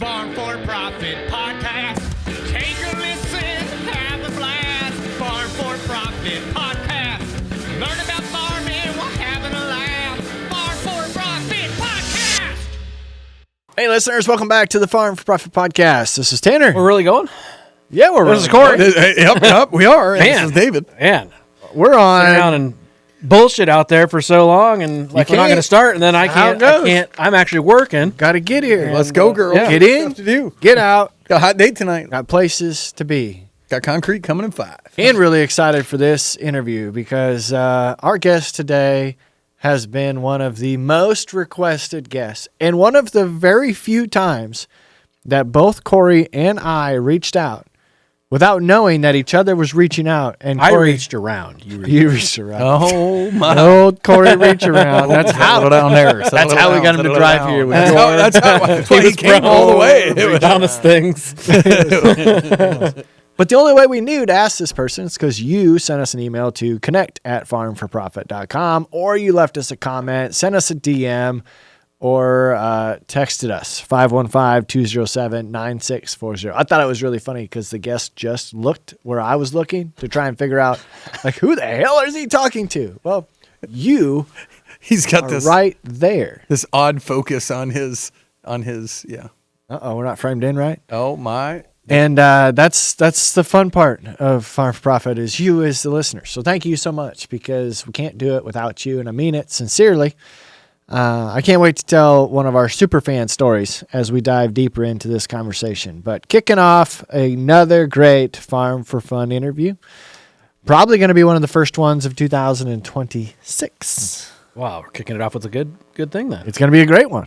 Farm for Profit Podcast. Take a listen, have a blast. Farm for Profit Podcast. Learn about farming while having a laugh. Farm for Profit Podcast. Hey, listeners, welcome back to the Farm for Profit Podcast. This is Tanner. We're really going? Yeah, we're This is Corey. Yep, we are. And Man. This is David. Man, We're on. sit down and bullshit out there for so long, and like we're not can't. going to start, and then I How it can't. goes. I'm actually working. Got to get here. And, Let's go, girl. yeah. Get in. Stuff to do. Get out. Got a hot date tonight. Got places to be. Got concrete coming in 5. And really excited for this interview because our guest today has been one of the most requested guests and one of the very few times that both Corey and I reached out without knowing that each other was reaching out. And I Corey, reached around. You reached around. Oh my! Old Corey reach around. That's how. Settle down there. That's how we got him to drive here with That's why he came all the way. He promised things. But the only way we knew to ask this person is because you sent us an email to connect@farmforprofit.com, or you left us a comment, sent us a DM, or texted us 515-207-9640. I thought it was really funny because the guest just looked where I was looking to try and figure out, like, who the hell is he talking to? Well, you He's got are this right there. this odd focus on his yeah. Uh-oh, we're not framed in right. Oh my! And that's the fun part of Farm for Profit is you as the listener. So thank you so much because we can't do it without you, and I mean it sincerely. I can't wait to tell one of our super fan stories as we dive deeper into this conversation. But kicking off another great Farm for Fun interview, probably going to be one of the first ones of 2026. Wow, we're kicking it off with a good thing then. It's going to be a great one.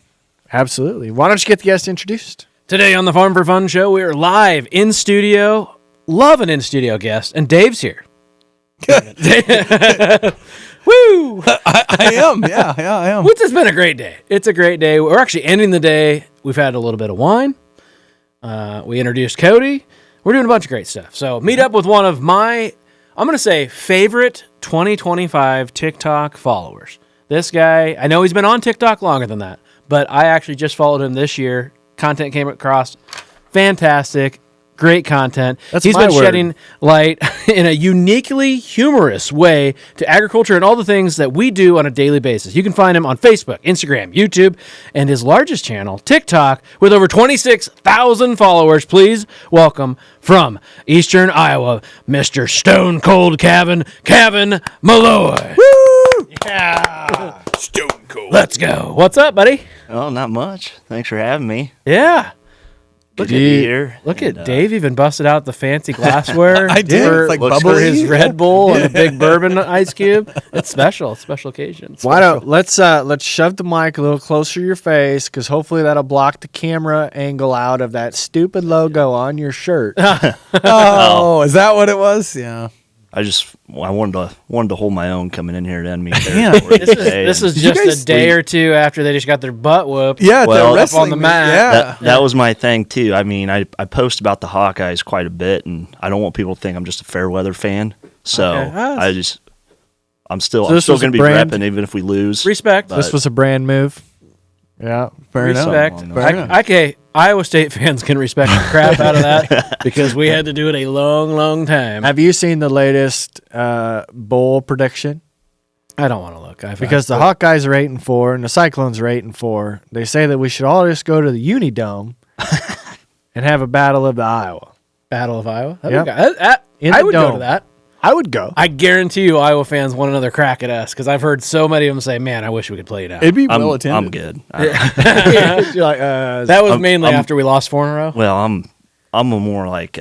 Absolutely. Why don't you get the guest introduced? Today on the Farm for Fun show, we are live in studio. Love an in-studio guest, and Dave's here. Woo! I am. Yeah, I am. It's been a great day. It's a great day. We're actually ending the day. We've had a little bit of wine. We introduced Cody. We're doing a bunch of great stuff. So meet up with one of my, I'm going to say, favorite 2025 TikTok followers. This guy, I know he's been on TikTok longer than that, but I actually just followed him this year. Content came across fantastic. Great content. He's been shedding light in a uniquely humorous way to agriculture and all the things that we do on a daily basis. You can find him on Facebook, Instagram, YouTube, and his largest channel, TikTok, with over 26,000 followers. Please welcome from Eastern Iowa, Mr. StoneColdCavin, Cavin Malloy. Woo! Yeah. Stone Cold. Let's go. What's up, buddy? Oh, not much. Thanks for having me. Yeah. Good to be here. Look at Dave even busted out the fancy glassware. I did. For, It's like for bubbly. his Red Bull and a big bourbon ice cube. It's special. It's special occasion. Why don't let's shove the mic a little closer to your face because hopefully that'll block the camera angle out of that stupid logo on your shirt. Oh, is that what it was? Yeah. I wanted to hold my own coming in here to end me. Yeah. This is Did you just guys a day or two after they just got their butt whooped. Yeah. Well, the up wrestling on the mat. Yeah. That was my thing too. I mean, I post about the Hawkeyes quite a bit, and I don't want people to think I'm just a fair weather fan. So Okay. I'm still this going was to a be brand- repping even if we lose. Respect. But- This was a brand move. Yeah, fair enough. Respect. Fair enough. Okay, Iowa State fans can respect the crap out of that because we had to do it a long, long time. Have you seen the latest bowl prediction? I don't want to look. Because the Hawkeyes are 8-4 and the Cyclones are 8-4. They say that we should all just go to the Unidome and have a battle of the Iowa. Battle of Iowa. Yep. In I the would go dome. to that. I would go. I guarantee you Iowa fans want another crack at us because I've heard so many of them say, man, I wish we could play it out. It'd be I'm well attended. I'm good. You're like, That was mainly after we lost 4 in a row. Well, I'm a more like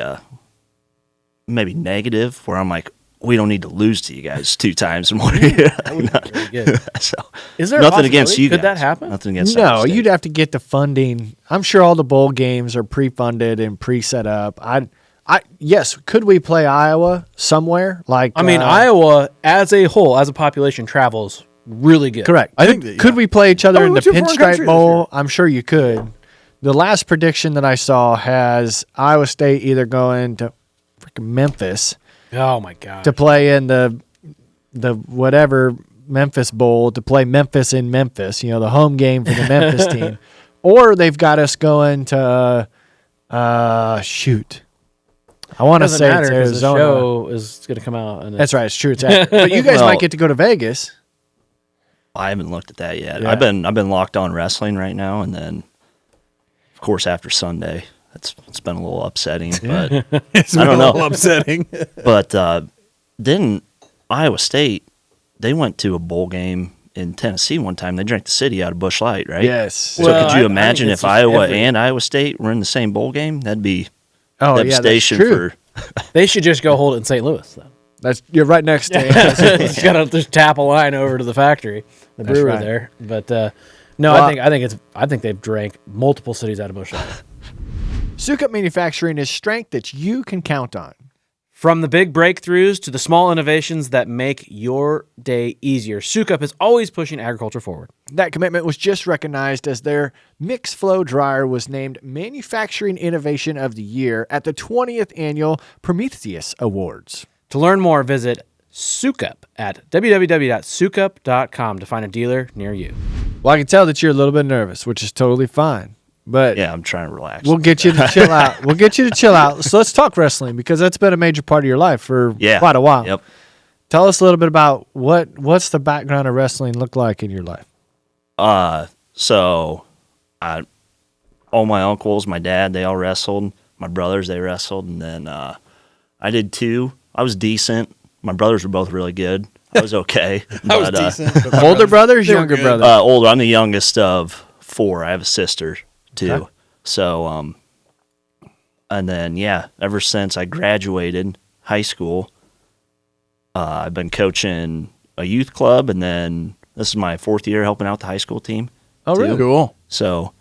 maybe negative, where I'm like, we don't need to lose to you guys 2 times in 1 year. Really good. So Is there a nothing against possibility? you Could guys. that happen? Nothing against no, Iowa State. you'd have to get the funding. I'm sure all the bowl games are pre-funded and pre-set up. Yes, could we play Iowa somewhere? Like, I mean, Iowa as a whole, as a population, travels really good. correct. I think that, Could we play each other Oh, we in the went to a foreign country Pinstripe this Bowl? year. I'm sure you could. The last prediction that I saw has Iowa State either going to freaking Memphis Oh my god. to play in the whatever Memphis Bowl to play Memphis in Memphis. You know, the home game for the Memphis team, or they've got us going to shoot. I want to Doesn't say matter it's 'cause the Arizona. show is going to come out. And That's right. It's true. It's accurate. But you guys Well- might get to go to Vegas. I haven't looked at that yet. Yeah. I've been locked on wrestling right now, and then, of course, after Sunday, it's been a little upsetting. But It's I don't a know. little upsetting. but didn't Iowa State? They went to a bowl game in Tennessee one time. They drank the city out of Busch Light, right? Yes. So Well, could you I imagine think if it's just Iowa every- and Iowa State were in the same bowl game? That'd be Oh, devastation yeah, that's true. for. they should just go hold it in St. Louis, though. You're right next to Just gotta just tap a line over to the factory, the brewery right. there. But no, Well, I think they've drank multiple cities out of Busch Light. Sukup Manufacturing is strength that you can count on. From the big breakthroughs to the small innovations that make your day easier, Sukup is always pushing agriculture forward. That commitment was just recognized as their Mix Flow dryer was named Manufacturing Innovation of the Year at the 20th Annual Prometheus Awards. To learn more, visit Sukup at www.sukup.com to find a dealer near you. Well, I can tell that you're a little bit nervous, which is totally fine. But Yeah, I'm trying to relax. we'll get you to chill out. We'll get you to chill out. So let's talk wrestling because that's been a major part of your life for Yeah. quite a while. Yep. Tell us a little bit about what's the background of wrestling look like in your life. So, all my uncles, my dad, they all wrestled. My brothers, they wrestled, and then I did too. I was decent. My brothers were both really good. I was okay. I was but, decent. but Older brothers, They were younger good. brothers. older. I'm the youngest of 4. I have a sister too. Okay. So, and then ever since I graduated high school, I've been coaching a youth club, and then this is my 4th year helping out the high school team. Oh, really? Cool. So,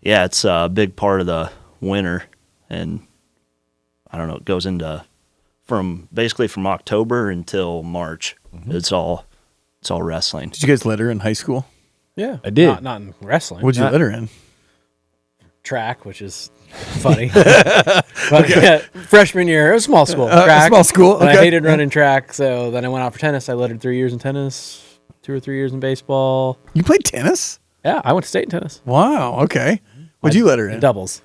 it's a big part of the winter, and I don't know. It goes into from October until March. It's all wrestling. Did you guys litter in high school? Yeah, I did. Not in wrestling. What'd you litter in? Track, which is funny. But, yeah, freshman year, it was a small school. Track. small school, And I okay. hated running track, so then I went out for tennis. I lettered 3 years in tennis, 2 or 3 years in baseball. You played tennis? Yeah, I went to state in tennis. Wow. Okay. What'd you litter in? Doubles.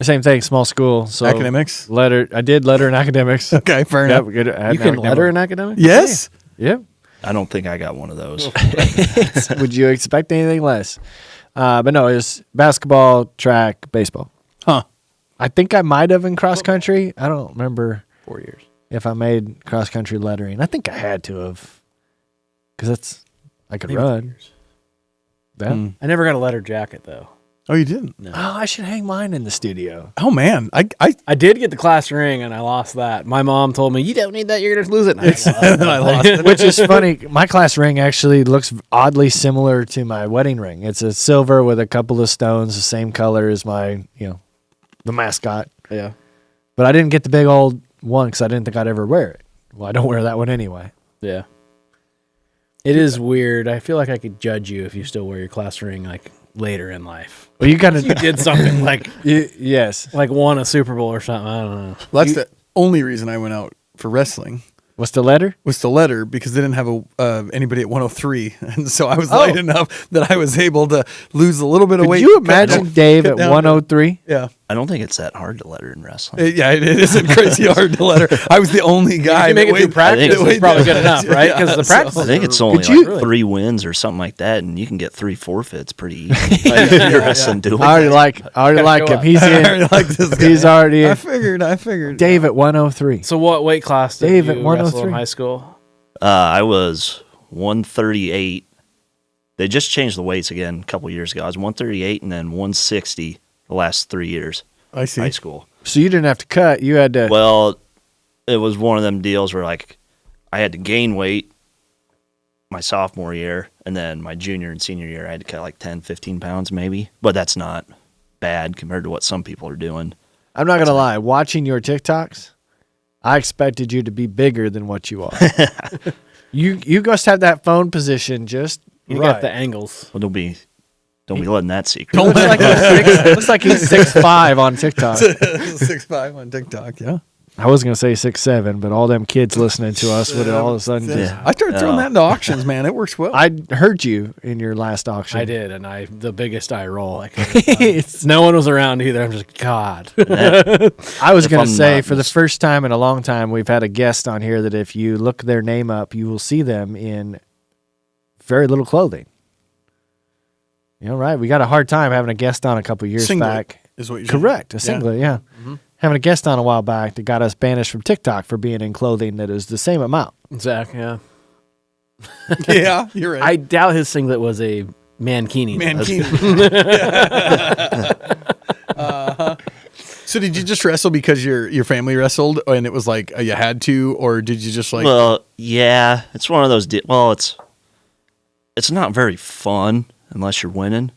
Same thing, small school. So Academics? I did letter in academics. Okay, fair Yep, enough. good. You can letter in academics? Yes. Yep. I don't think I got one of those. Would you expect anything less? But no, it was basketball, track, baseball. Huh. I think I might have in cross country. I don't remember 4 years. if I made cross country lettering. I think I had to have, because I could Maybe run. 2 years. Yeah. I never got a letter jacket, though. Oh, you didn't? Oh, I should hang mine in the studio. Oh, man. I did get the class ring, and I lost that. My mom told me, you don't need that, you're going to lose it. And I lost it. Which is funny. My class ring actually looks oddly similar to my wedding ring. It's a silver with a couple of stones, the same color as my, the mascot. Yeah. But I didn't get the big old one because I didn't think I'd ever wear it. Well, I don't wear that one anyway. Yeah. It is weird. I feel like I could judge you if you still wear your class ring like later in life. Well, you kind of You did something like yes. won a Super Bowl or something. I don't know. Well, that's the only reason I went out for wrestling What's the letter? was to letter because they didn't have anybody at 103. And so I was light enough that I was able to lose a little bit of Could weight. you cut imagine down- Dave cut at down- 103? Yeah. I don't think it's that hard to letter in wrestling. It isn't crazy hard to letter. I was the only guy. You make that it through weighed- practice. that It's weighed probably that good enough, much. right? Yeah, Because the so- practice. I think it's only Could you- like 3 wins or something like that, and you can get 3 forfeits pretty easy. You're wrestling doing I already Gotta like show him. up. He's I in. already like this guy. He's already I in. figured. Dave at 103. So what weight class did Dave at you wrestle 103? in high school? I was 138. They just changed the weights again a couple years ago. I was 138 and then 160 the last 3 years I see. high school. So you didn't have to cut. You had to. Well, it was one of them deals where like I had to gain weight my sophomore year, and then my junior and senior year I had to cut like 10, 15 pounds maybe. But that's not bad compared to what some people are doing. I'm not gonna lie. Watching your TikToks, I expected you to be bigger than what you are. you must have that phone position just You right. got the angles. Well, don't be letting that secret. Don't looks like he's 6'5" on TikTok. 6'5" on TikTok. Yeah. I was gonna say 6'7", but all them kids listening to us would all of a sudden. Just, I started throwing that into auctions, man. It works well. I heard you in your last auction. I did, and the biggest eye roll I could have done. No one was around either. I'm just, God. I was going I'm to say, not for the first time in a long time, we've had a guest on here that if you look their name up, you will see them in very little clothing. You know, right? We got a hard time having a guest on a couple years Singlet back. is what you're saying. Correct, a singlet, yeah. Having a guest on a while back that got us banished from TikTok for being in clothing that is the same amount. Zach, yeah. Yeah, you're right. I doubt his singlet was a mankini. So did you just wrestle because your family wrestled and it was like you had to, or did you just like? Well, yeah, it's one of those. It's not very fun unless you're winning.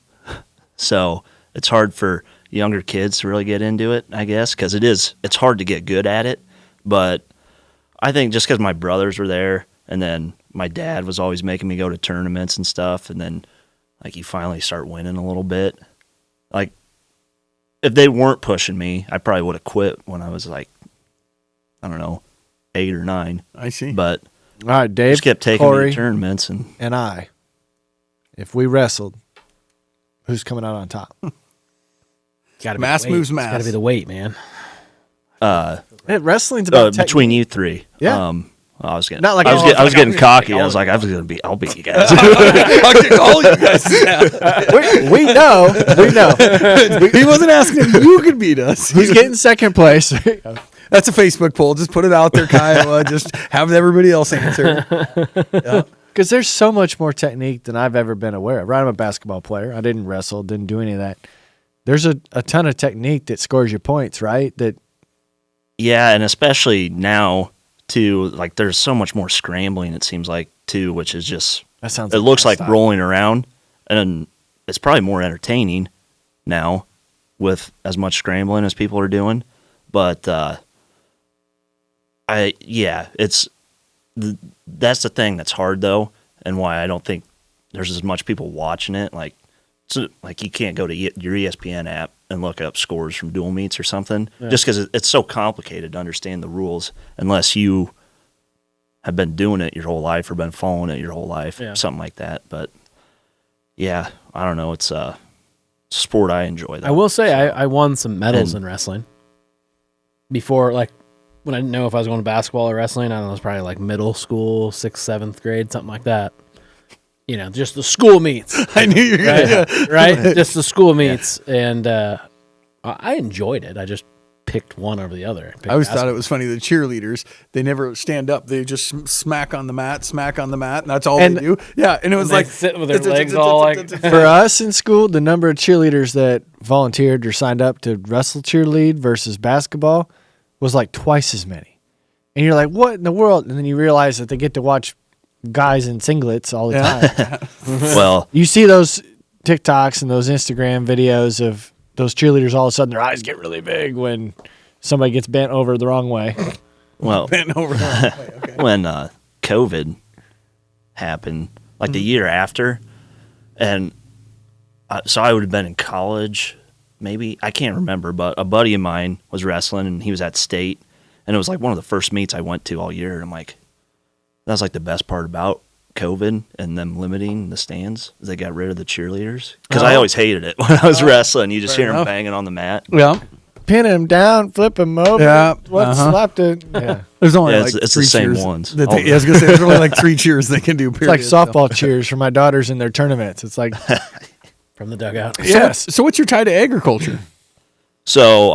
So it's hard for younger kids to really get into it, I guess, because it's hard to get good at it. But I think just because my brothers were there, and then my dad was always making me go to tournaments and stuff, and then like you finally start winning a little bit. Like if they weren't pushing me, I probably would have quit when I was like, I don't know, 8 or 9. I see. But All right, Dave, just kept taking me Corey, to tournaments and I, if we wrestled, who's coming out on top? Gotta be Mass the weight. moves It's mass. gotta be the weight, man. Hey, wrestling's about between you three. Yeah. I was getting Not like I was getting cocky. I was like, I'll beat you guys. I'll kick all you guys down. we know. He wasn't asking if you could beat us. Who's getting second place? That's a Facebook poll. Just put it out there, Kyle. Just have everybody else answer. Because there's so much more technique than I've ever been aware of. Right, I'm a basketball player. I didn't wrestle, didn't do any of that. There's a ton of technique that scores you points, right? That Yeah, and especially now too, like there's so much more scrambling, it seems like, too, which is just that sounds. it looks like style. rolling around, and it's probably more entertaining now with as much scrambling as people are doing. But that's the thing that's hard though, and why I don't think there's as much people watching it. Like you can't go to your ESPN app and look up scores from dual meets or something, just because it's so complicated to understand the rules unless you have been doing it your whole life or been following it your whole life, something like that. But yeah, I don't know. It's a sport I enjoy. Though. I will say I won some medals in wrestling. Before, like, when I didn't know if I was going to basketball or wrestling, I don't know, it was probably like middle school, 6th, 7th grade, something like that. You know, just the school meets. I knew you were going to. Right? Just the school meets. And I enjoyed it. I just picked one over the other. I always thought it was funny. The cheerleaders, they never stand up. They just smack on the mat, and that's all they do. Yeah, and it was like sit with their legs all like. For us in school, the number of cheerleaders that volunteered or signed up to wrestle cheerlead versus basketball was like twice as many. And you're like, what in the world? And then you realize that they get to watch guys in singlets all the time. Well, You see those TikToks and those Instagram videos of those cheerleaders, all of a sudden their eyes get really big when somebody gets bent over the wrong way. well, bent over. Okay. when COVID happened, like the year after, and so I would have been in college, maybe, I can't remember, but a buddy of mine was wrestling and he was at state, and it was like one of the first meets I went to all year. And I'm like, that was like the best part about COVID and them limiting the stands is they got rid of the cheerleaders, because I always hated it when I was wrestling. You just hear them banging on the mat. Yeah. Pin him down, flip him over. Yeah, What slapped it? Yeah. There's only Yeah, like it's three the same cheers ones. that All I was gonna say there's only like 3 cheers they can do. It's like softball cheers for my daughters in their tournaments. It's like, From the dugout. yes. So what's your tie to agriculture? So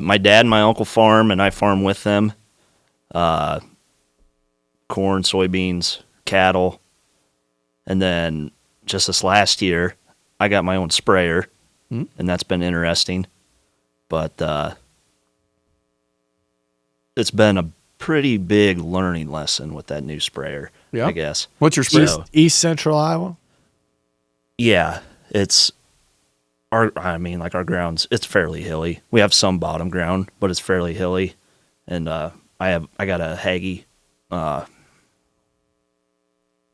my dad and my uncle farm, and I farm with them. Corn, soybeans, cattle, and then just this last year, I got my own sprayer, and that's been interesting. But it's been a pretty big learning lesson with that new sprayer. Yeah. I guess. What's your sprayer? So- East Central Iowa. Yeah, it's our ground's, it's fairly hilly. We have some bottom ground, but it's fairly hilly, and I got a Hagee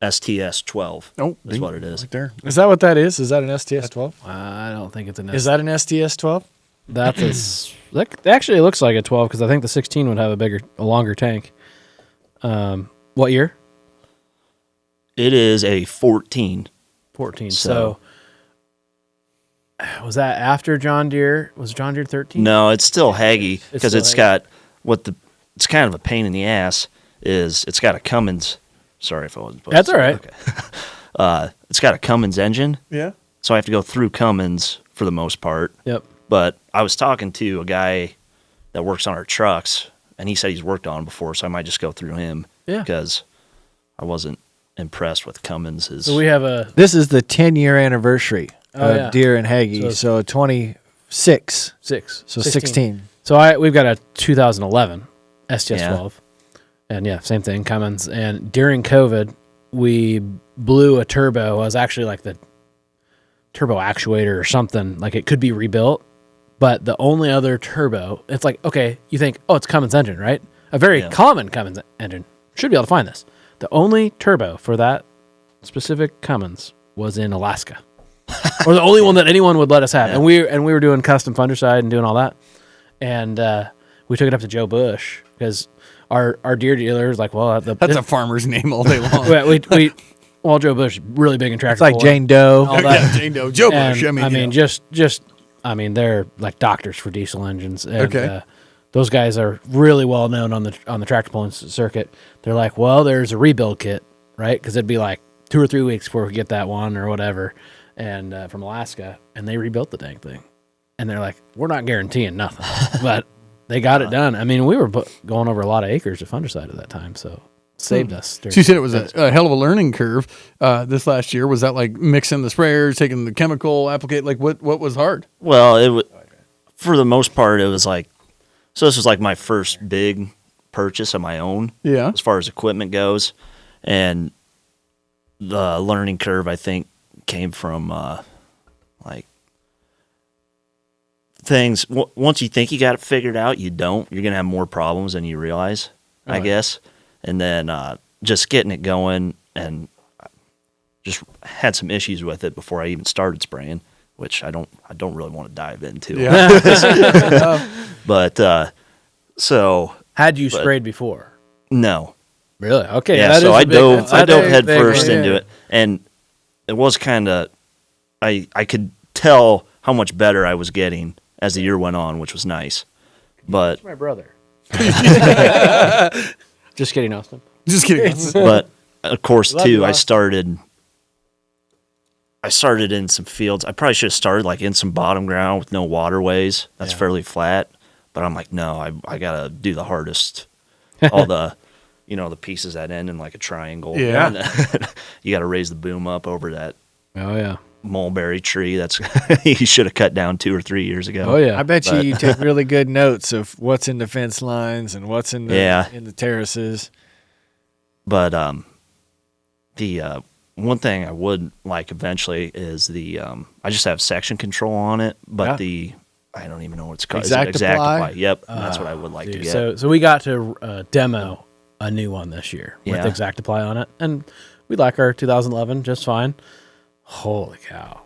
STS 12. Oh, is what it is. right there. Is that what that is? Is that an STS 12? I don't think it's an Is that an STS 12? That's a Actually, it looks like a 12 because I think the 16 would have a longer tank. What year? It is a 14. 14. So was that after John Deere? Was John Deere 13? No, it's still Haggy because still it's Haggy. got it's kind of a pain in the ass is it's got a Cummins. Sorry if I wasn't. That's all right. Okay. It's got a Cummins engine, Yeah. so I have to go through Cummins for the most part. Yep. But I was talking to a guy that works on our trucks, and he said he's worked on them before, so I might just go through him. Yeah. Because I wasn't impressed with Cummins. So we have a This is the 10-year anniversary of yeah. Deere and Hagee. So- So 26. 6. So 16. So we've got a 2011 STS Yeah. 12. And yeah, same thing, Cummins. And during COVID, we blew a turbo. It was actually like the turbo actuator or something. Like it could be rebuilt. But the only other turbo, it's like, okay, you think, oh, it's Cummins engine, right? A very common Cummins engine. Should be able to find this. The only turbo for that specific Cummins was in Alaska. Or the only one that anyone would let us have. And we were doing custom fungicide and doing all that. And we took it up to Joe Bush because our Deere dealer is like, well, That's a farmer's name all day long. well, Joe Bush really big in tractor. It's like pull. Jane Doe. All that. Yeah, Jane Doe. Joe Bush. And, I mean, you know. they're like doctors for diesel engines. And, Okay. those guys are really well known on the tractor pulling circuit. They're like, well, there's a rebuild kit, right? Because it'd be like 2 or 3 weeks before we get that one or whatever, and from Alaska, and they rebuilt the dang thing. And they're like, we're not guaranteeing nothing, but they got it done. I mean, we were going over a lot of acres of fungicide at that time, so it saved us. So you said it was a hell of a learning curve this last year. Was that like mixing the sprayers, taking the chemical, applicate? Like what was hard? Well, for the most part, it was like, so this was like my first big purchase of my own. Yeah. As far as equipment goes. And the learning curve, I think, came from like things. Once you think you got it figured out, you don't. You're going to have more problems than you realize, I guess. And then just getting it going, and just had some issues with it before I even started spraying, which I don't really want to dive into. Yeah. But so Had you sprayed before? no. Really? Okay. Yeah, that so is I a big- dove that's a head big first one. into it, and it was kind of I could tell how much better I was getting as the year went on, which was nice. But My brother. Just kidding, Austin. Just kidding. but of course Love you, too, I Austin. started in some fields. I probably should have started like in some bottom ground with no waterways. That's fairly flat. But I'm like, no, I gotta do the hardest. All the the pieces that end in like a triangle. Yeah. And you got to raise the boom up over that Oh yeah. mulberry tree that's you should have cut down 2 or 3 years ago. Oh yeah. I bet you take really good notes of what's in the fence lines and what's in the in the terraces. But the one thing I would like eventually is the I just have section control on it, but I don't even know what it's called. Exact Is it Exact Apply? Apply? Yep, that's what I would like to Dude, get. so we got to demo a new one this year with Yeah. Exact Apply on it, and we like our 2011 just fine. Holy cow!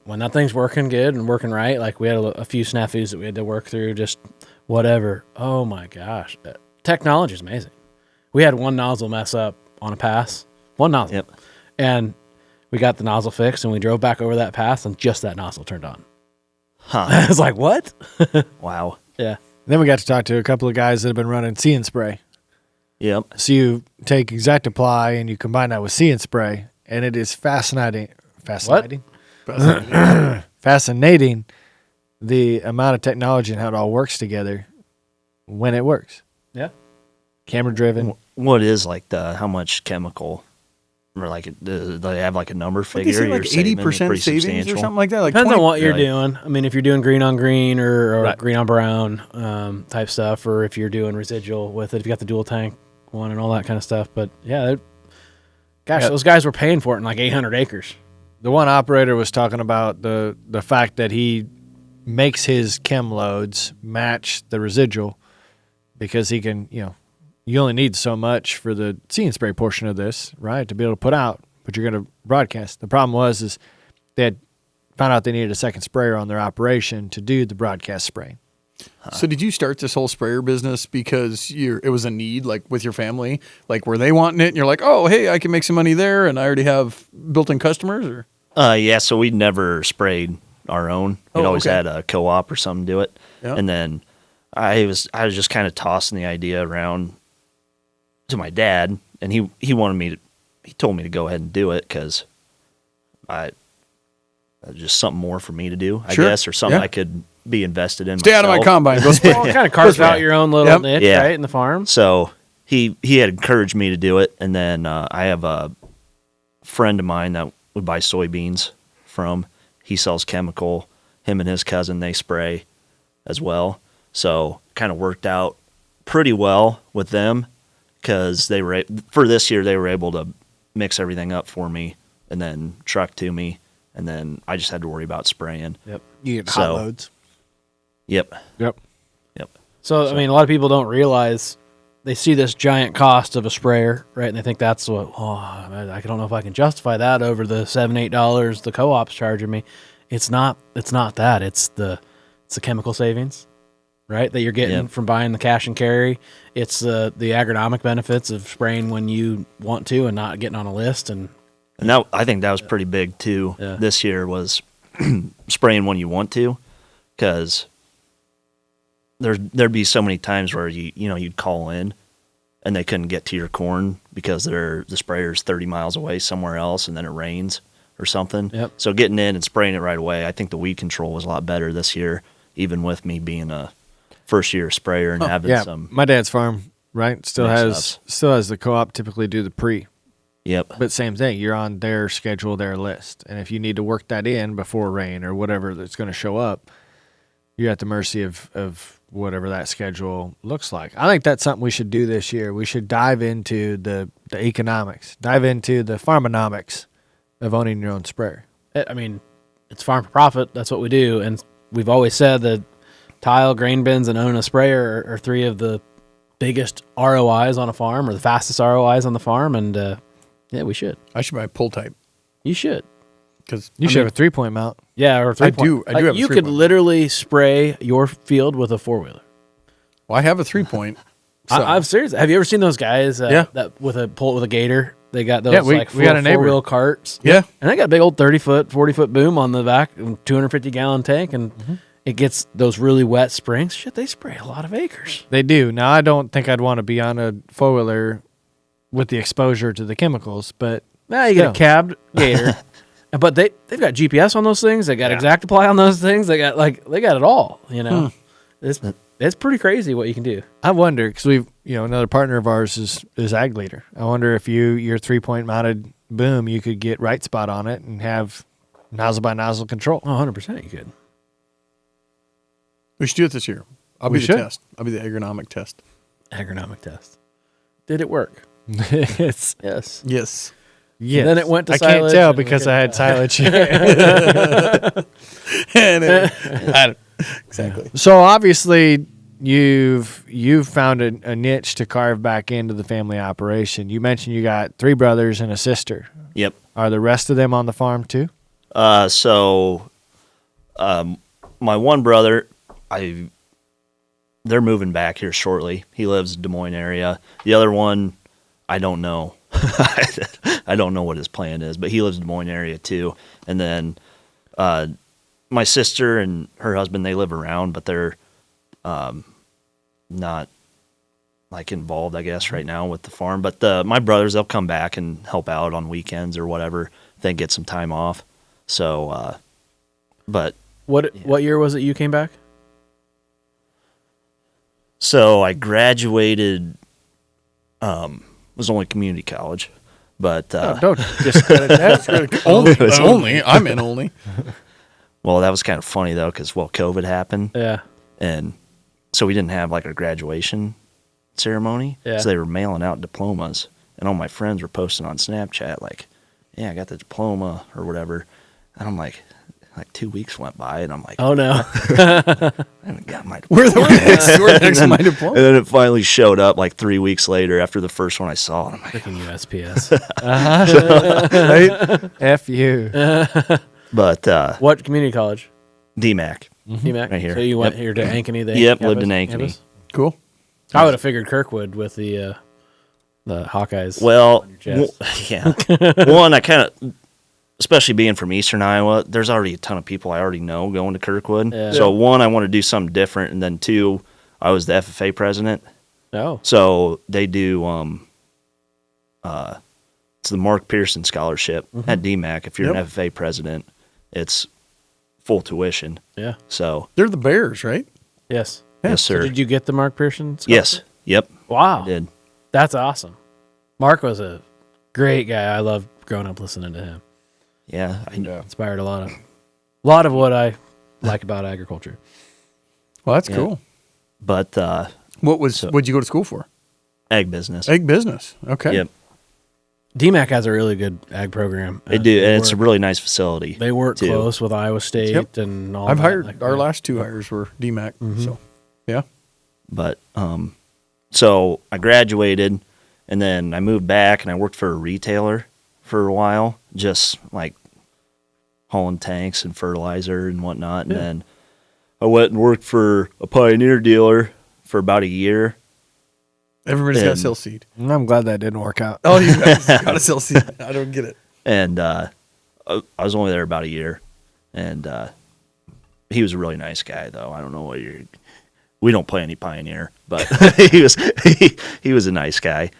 When that thing's working good and working right, like we had a few snafus that we had to work through, just whatever. Oh my gosh, technology is amazing. We had one nozzle mess up on a pass, one nozzle, Yep. and we got the nozzle fixed, and we drove back over that pass, and just that nozzle turned on. Huh. I was like, what? Wow. Yeah. Then we got to talk to a couple of guys that have been running See and Spray. Yep. So you take Exact Apply and you combine that with See and Spray, and it is fascinating. Fascinating the amount of technology and how it all works together when it works. Yeah. Camera driven. What is like how much chemical? Or like, do they have like a number What they figure? say, like You're saying 80% pretty savings or substantial? something like that. Like Depends 20 on what you're Really? doing. I mean, if you're doing green on green or green on brown type stuff, or if you're doing residual with it, if you got the dual tank one and all that kind of stuff. But yeah, gosh, those guys were paying for it in like 800 acres. The one operator was talking about the fact that he makes his chem loads match the residual because he can, you only need so much for the See and Spray portion of this, right, to be able to put out, but you're going to broadcast. The problem was they had found out they needed a second sprayer on their operation to do the broadcast spray. So did you start this whole sprayer business because it was a need, like with your family? Like, were they wanting it and you're like, oh, hey, I can make some money there and I already have built-in customers? Or Yeah, so we never sprayed our own. We'd always had a co-op or something do it. Yeah. And then I was just kind of tossing the idea around to my dad, and he told me to go ahead and do it because just something more for me to do, I guess, or something I could be invested in. Stay out of my combine. Go spray. Well, it kind of carves out your own little niche, right, in the farm. So he had encouraged me to do it, and then I have a friend of mine that we buy soybeans from. He sells chemical. Him and his cousin, they spray as well. So kind of worked out pretty well with them because for this year they were able to mix everything up for me and then truck to me, and then I just had to worry about spraying. Yep. You get hot loads. Yep. So, I mean, a lot of people don't realize they see this giant cost of a sprayer, right? And they think that's I don't know if I can justify that over the $7-8 the co-op's charging me. It's not that. It's the chemical savings, right? That you're getting from buying the cash and carry. It's the agronomic benefits of spraying when you want to and not getting on a list. And I think that was pretty big too. This year was spraying when you want to, because there'd be so many times where you'd call in and they couldn't get to your corn because the sprayer's 30 miles away somewhere else, and then it rains or something. Yep. So getting in and spraying it right away, I think the weed control was a lot better this year, even with me being a first year sprayer and having some. My dad's farm, right, still mix-ups. has the co-op typically do the pre. Yep. But same thing, you're on their schedule, their list, and if you need to work that in before rain or whatever that's going to show up, you're at the mercy of whatever that schedule looks like. I think that's something we should do this year. We should dive into the economics, dive into the farmonomics of owning your own sprayer. I mean, it's farm for profit. That's what we do. And we've always said that tile, grain bins, and owning a sprayer are three of the biggest ROIs on a farm, or the fastest ROIs on the farm. And we should. I should buy a pull type. You should. Because You should have a 3-point mount. Yeah, or I do have a you 3-point. could literally spray your field with a 4-wheeler. Well, I have a 3-point. So. I'm serious. Have you ever seen those guys that with a gator? They got those we got a neighbor. 4-wheel carts. Yeah. And they got a big old 30-foot, 40-foot boom on the back, 250-gallon tank, and it gets those really wet springs. Shit, they spray a lot of acres. They do. Now, I don't think I'd want to be on a 4-wheeler with the exposure to the chemicals, but Now you get a cabbed gator. But they've got GPS on those things. They got exact apply on those things. They got it all. It's pretty crazy what you can do. I wonder, because we've another partner of ours is Ag Leader. I wonder if your 3-point mounted boom, you could get right spot on it and have nozzle by nozzle control. Oh, 100% you could. We should do it this year. I'll be the test. I'll be the agronomic test. Agronomic test. Did it work? Yes. Yes. Yes. Yes. Then it went to I can't silage tell and because we I had silage. Exactly. So obviously you've found a niche to carve back into the family operation. You mentioned you got 3 brothers and a sister. Yep. Are the rest of them on the farm too? My one brother, they're moving back here shortly. He lives in Des Moines area. The other one, I don't know. I don't know what his plan is, but he lives in Des Moines area too. And then my sister and her husband, they live around, but they're not involved, I guess, right now with the farm. But my brothers, they'll come back and help out on weekends or whatever. They get some time off. So, but what year was it you came back? So I graduated. Was only community college, but Don't discredit that. Only. I'm in only. well, that was kind of funny though, because COVID happened, Yeah. and so we didn't have a graduation ceremony. Yeah. So they were mailing out diplomas, and all my friends were posting on Snapchat yeah, I got the diploma or whatever, and I'm like 2 weeks went by, and I'm like, Oh no. I haven't got my diploma. We're the next to my diploma. And then it finally showed up 3 weeks later after the first one I saw, and I'm like, Freaking USPS. Right? F you. but What community college? DMAC. DMAC? Right here. So you went Yep. here to Ankeny? Yep, lived in Ankeny. Cool. I would have figured Kirkwood with the Hawkeyes. Well, your yeah. One, I kind of, especially being from Eastern Iowa, there's already a ton of people I already know going to Kirkwood. Yeah. So one, I want to do something different, and then two, I was the FFA president. Oh. So they do it's the Mark Pearson Scholarship at DMAC. If you're Yep. an FFA president, it's full tuition. Yeah. So They're the Bears, right? Yes. yes, So sir. did you get the Mark Pearson scholarship? Yes. Yep. Wow. I did. That's awesome. Mark was a great guy. I loved growing up listening to him. Yeah. Inspired a lot of what I like about agriculture. Well, that's Yeah. cool. But What'd you go to school for? egg business. Egg business. Okay. Yep. DMAC has a really good ag program. They do, and it's a really nice facility. They work too. close with Iowa State Yep. and all I've that. hired Like, our last 2 hires were DMAC. So, yeah. But so I graduated, and then I moved back, and I worked for a retailer for a while, just like hauling tanks and fertilizer and whatnot. And then I went and worked for a Pioneer dealer for about a year. Everybody's got to And- sell seed. I'm glad that didn't work out. Oh, you guys got to sell seed. I don't get it. And I was only there about a year, and he was a really nice guy, though. I don't know what we don't play any Pioneer, but he was a nice guy.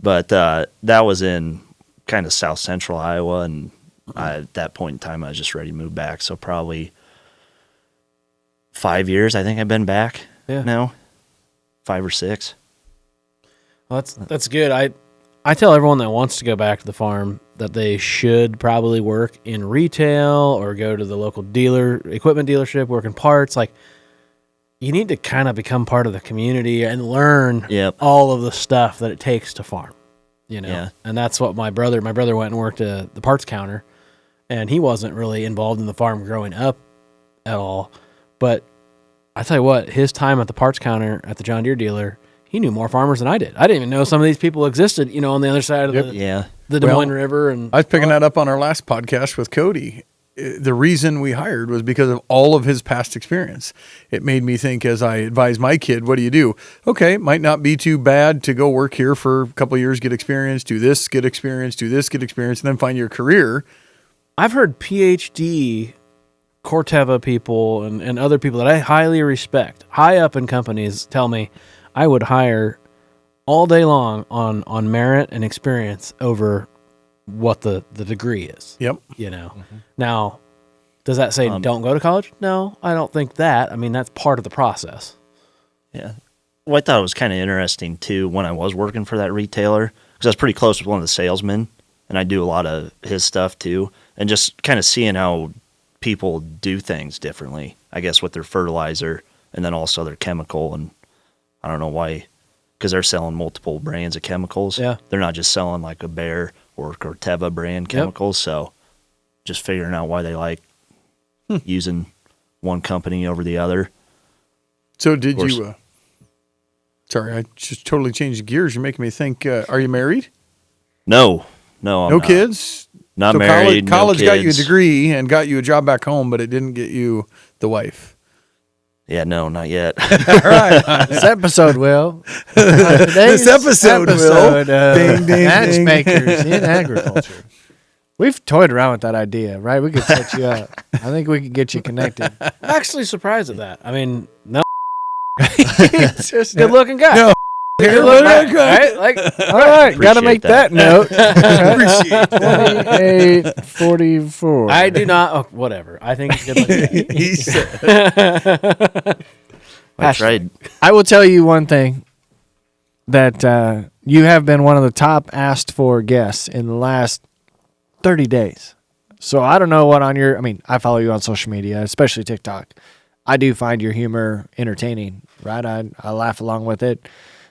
But that was in kind of south central Iowa, and at that point in time, I was just ready to move back. So probably 5 years, I think I've been back now, 5 or 6. Well, that's good. I tell everyone that wants to go back to the farm that they should probably work in retail or go to the local equipment dealership, work in parts. Like, you need to kind of become part of the community and learn all of the stuff that it takes to farm, you know? Yeah. And that's what my brother went and worked at the parts counter, and he wasn't really involved in the farm growing up at all. But I tell you what, his time at the parts counter at the John Deere dealer, he knew more farmers than I did. I didn't even know some of these people existed, you know, on the other side of the Des Moines River. And I was picking that up on our last podcast with Cody. The reason we hired was because of all of his past experience. It made me think, as I advise my kid, what do you do? Okay, might not be too bad to go work here for a couple of years, get experience, do this, get experience, do this, get experience, and then find your career. I've heard PhD Corteva people and other people that I highly respect, high up in companies, tell me I would hire all day long on merit and experience over what the degree is. Yep. You know. Now, does that say don't go to college? No, I don't think that. I mean, that's part of the process. Yeah. Well, I thought it was kind of interesting, too, when I was working for that retailer, because I was pretty close with one of the salesmen, and I do a lot of his stuff, too, and just kind of seeing how people do things differently, I guess, with their fertilizer and then also their chemical. And I don't know why, because they're selling multiple brands of chemicals. Yeah. They're not just selling like a Bayer or Corteva brand chemicals. So just figuring out why they like using one company over the other. So did you, sorry, I just totally changed gears. You're making me think, are you married? No, I'm no not. kids? Not So married. College no got you a kids. degree and got you a job back home, but it didn't get you the wife. Yeah, no, not yet. All right. This episode will. This episode will. of Ding, ding, Matchmakers in Agriculture. We've toyed around with that idea, right? We could set you up. I think we could get you connected. I'm actually surprised at that. I mean, no, It's just good looking guy. No. Good looking guy, right? Like, all right, got to Appreciate make that. that note. Appreciate 28:44. I do not. Oh, whatever. I think he's good looking. Guy. He said, I tried. I will tell you one thing, that you have been one of the top asked for guests in the last 30 days. So I don't know what on your, I mean, I follow you on social media, especially TikTok. I do find your humor entertaining, right? I laugh along with it.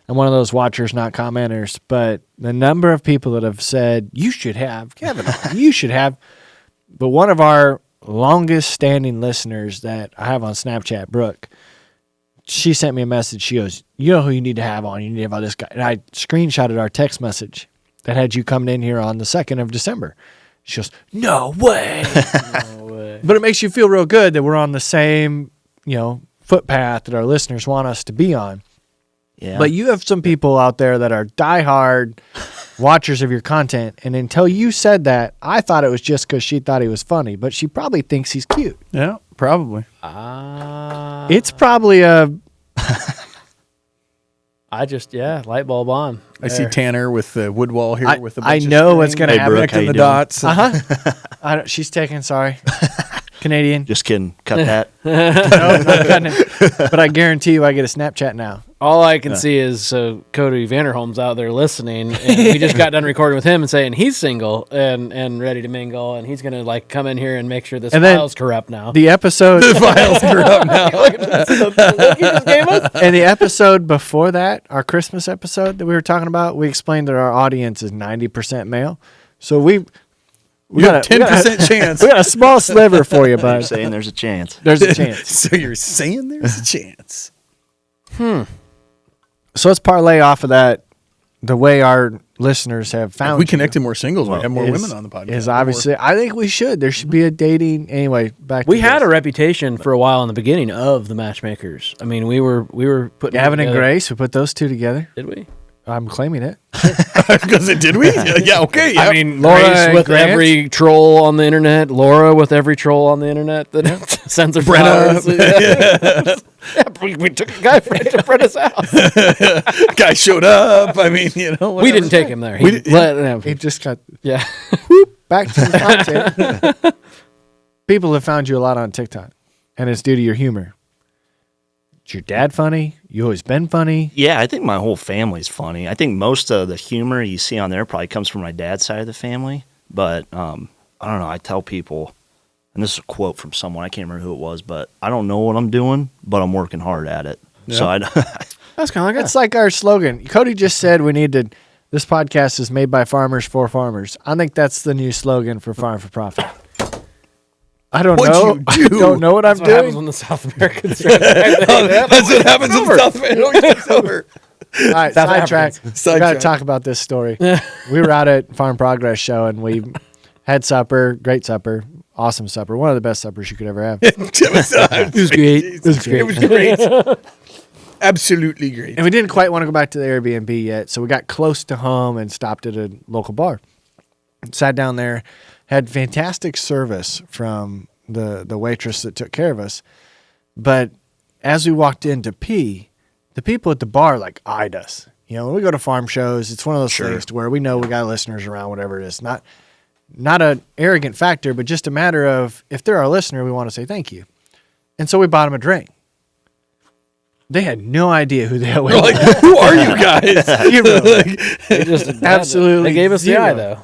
I'm one of those watchers, not commenters, but the number of people that have said, you should have Cavin on, you should have, but one of our longest standing listeners that I have on Snapchat, Brooke, she sent me a message. She goes, you know who you need to have on? You need to have on this guy. And I screenshotted our text message that had you coming in here on the 2nd of December. She goes, no way. No way. But it makes you feel real good that we're on the same footpath that our listeners want us to be on. Yeah. But you have some people out there that are diehard watchers of your content, and until you said that, I thought it was just because she thought he was funny, but she probably thinks he's cute. Yeah, probably. It's probably a... light bulb on. I see Tanner with the wood wall here with the bunch I know of what's string, going to happen. Brooke, how connecting you the doing? dots. She's taking, sorry. Canadian. Just kidding. Cut that. No, not cutting it. But I guarantee you I get a Snapchat now. All I can see is Cody Vanderholm's out there listening, and we just got done recording with him and saying he's single and ready to mingle, and he's going to come in here and make sure this And then file's corrupt now. The episode... The files are up now. The look he just gave us? And the episode before that, our Christmas episode that we were talking about, we explained that our audience is 90% male. So we got a got 10% chance. we got a small sliver for you, You're bud. saying there's a chance. There's a chance. So you're saying there's a chance. So let's parlay off of that. The way our listeners have found If we you connected more singles, we have more is- women on the podcast. is obviously. I think we should. There should be a dating. Anyway, back. We to had this. a reputation for a while in the beginning of the matchmakers. I mean, we were putting Gavin and together- Grace. We put those two together. Did we? I'm claiming it. Because did we? Yeah, okay. I yeah. mean, Laura Grace and with Grant? every troll on the internet, Laura with every troll on the internet that sends her Brenna. flowers. Yeah, we took a guy right to Brenna's house. guy showed up. I mean, We whatever. didn't take him there. We He did- let him. It just got Yeah. back to the content. People have found you a lot on TikTok, and it's due to your humor. Is your dad funny? You always been funny? Yeah, I think my whole family's funny. I think most of the humor you see on there probably comes from my dad's side of the family. But I don't know. I tell people, and this is a quote from someone, I can't remember who it was, but I don't know what I'm doing, but I'm working hard at it. So I That's kind of like It's like our slogan. Cody just said we need to. This podcast is made by farmers for farmers. I think that's the new slogan for Farm for Profit. I don't know. What'd you do? I don't know what I'm what happens doing. when the South Americans start. That's what happens in South America. It's over. All right, South sidetrack. We got to Sidetrack. talk about this story. We were out at Farm Progress Show and we had supper, great supper, awesome supper, one of the best suppers you could ever have. It was great. It was great. Absolutely great. And we didn't quite want to go back to the Airbnb yet, so we got close to home and stopped at a local bar. Sat down there, had fantastic service from the waitress that took care of us. But as we walked in to pee, the people at the bar eyed us. You know, when we go to farm shows, it's one of those things to where we know we got listeners around, whatever it is. Not an arrogant factor, but just a matter of if they're our listener, we want to say thank you. And so we bought them a drink. They had no idea who the hell we were. Like, who are you guys? They just Absolutely They gave us zero. the eye though.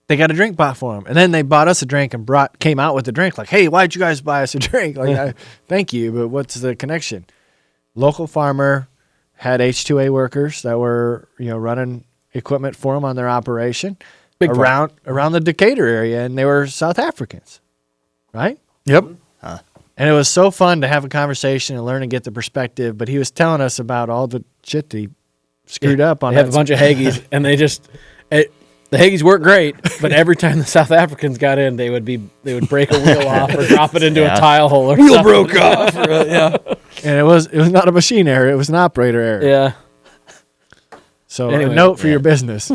They got a drink bought for them, and then they bought us a drink and came out with the drink. Like, hey, why'd you guys buy us a drink? Thank you, but what's the connection? Local farmer had H2A workers that were running equipment for them on their operation Big around the Decatur area, and they were South Africans, right? Yep. And it was so fun to have a conversation and learn and get the perspective. But he was telling us about all the shit that he screwed up on. They have a bunch of Hagies, and the Hagies work great, but every time the South Africans got in, they would break a wheel off or drop it into a tile hole or Wheel something. broke off. Yeah. And it was not a machine error; it was an operator error. Yeah. So Anyway, a note for your business: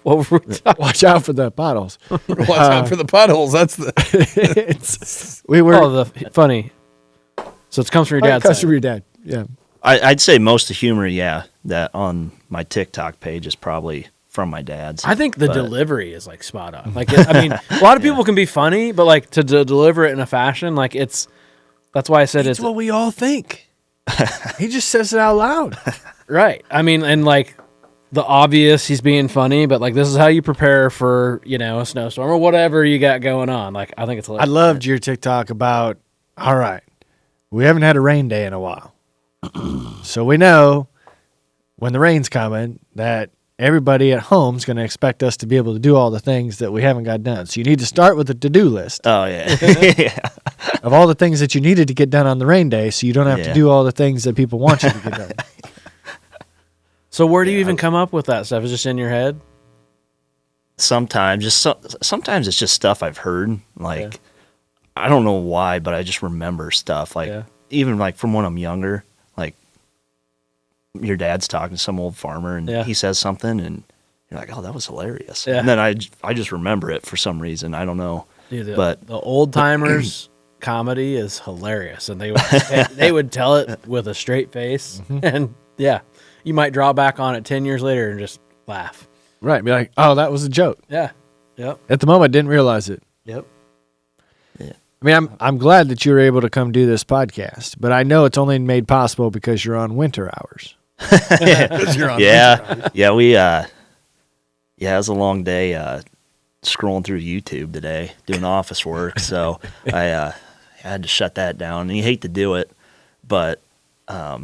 What were we talking- watch out for the potholes. Watch out for the potholes. That's the. We were Oh, funny. So it comes from your dad's customer side. your dad. Yeah, I'd say most of the humor, that on my TikTok page is probably from my dad's. I think the But- delivery is spot on. A lot of people can be funny, but to deliver it in a fashion, that's why I said it's it's what we all think. He just says it out loud. right. I mean, and the obvious, he's being funny, but this is how you prepare for a snowstorm or whatever you got going on. I think it's I hilarious. loved your TikTok about. All right, we haven't had a rain day in a while, so we know when the rain's coming that everybody at home's going to expect us to be able to do all the things that we haven't got done. So you need to start with a to-do list Oh, yeah. Yeah. of all the things that you needed to get done on the rain day, so you don't have to Yeah. do all the things that people want you to get done. So where do you even come up with that stuff? Is it just in your head? Sometimes it's just stuff I've heard. I don't know why, but I just remember stuff like Yeah. even like from when I'm younger, like your dad's talking to some old farmer and Yeah. he says something and you're like, oh, that was hilarious. Yeah. And then I just remember it for some reason. I don't know. Dude, But- the old timers comedy is hilarious, and they would tell it with a straight face, and yeah, you might draw back on it 10 years later and just laugh. Right. Be like, oh, that was a joke. Yeah. Yep. At the moment, I didn't realize it. Yep. I mean, I'm glad that you were able to come do this podcast, but I know it's only made possible because you're on winter hours. 'Cause you're on Yeah, we it was a long day scrolling through YouTube today doing office work, so I had to shut that down. And you hate to do it, but I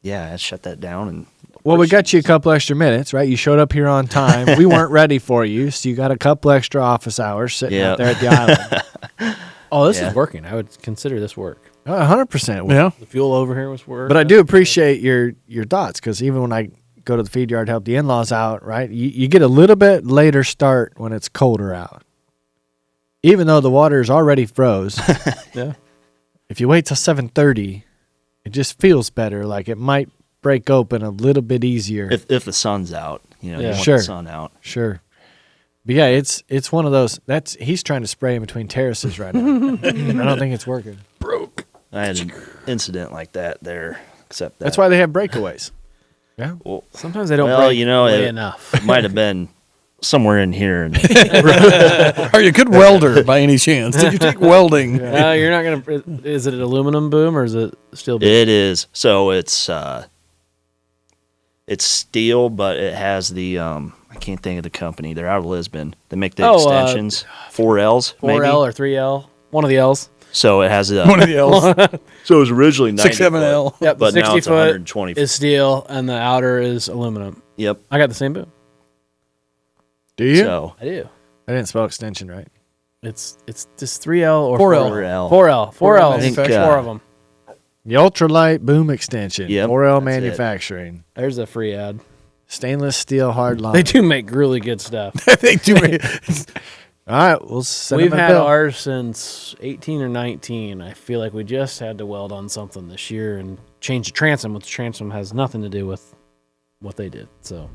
had to shut that down. And Well, we got you a couple extra minutes, right? You showed up here on time. We weren't ready for you, so you got a couple extra office hours sitting out there at the island. Oh, this Yeah. is working. I would consider this work. 100%. Yeah. The fuel over here was work. But I do appreciate your thoughts, because even when I go to the feed yard to help the in-laws out, right, you get a little bit later start when it's colder out. Even though the water is already froze, Yeah. if you wait till 7:30, it just feels better. Like it might break open a little bit easier. if the sun's out, you Yeah. want Sure. the sun out. Sure. But yeah, it's one of those. He's trying to spray in between terraces right now. I don't think it's working. I had an incident like that there, except that That's why they have breakaways. Yeah. Well, Sometimes they don't Well, break you know, away it- enough. it might have been somewhere in here. And Are you a good welder by any chance? Did you take welding? You're not gonna. Is it an aluminum boom or is it steel boom? it is. So it's steel, but it has the I can't think of the company. They're out of Lisbon. They make the extensions. 4Ls, 4L maybe. or 3L? One of the L's. So it has a. One of the L's. So it was originally 90 6, 7L. foot, Yep. but the now 60 it's foot 120. is steel, and the outer is aluminum. Yep. I got the same boom. Do you? So I do. I didn't spell extension right. It's just 3L or 4L. 4L. 4L. 4L. I think, Four of them. The ultralight boom extension. Yep, 4L that's it. manufacturing. There's a free ad. Stainless steel hard line. They do make really good stuff. They do. All right, we'll send We've them a had bill. ours since 18 or 19. I feel like we just had to weld on something this year and change the transom, which the transom has nothing to do with what they did. So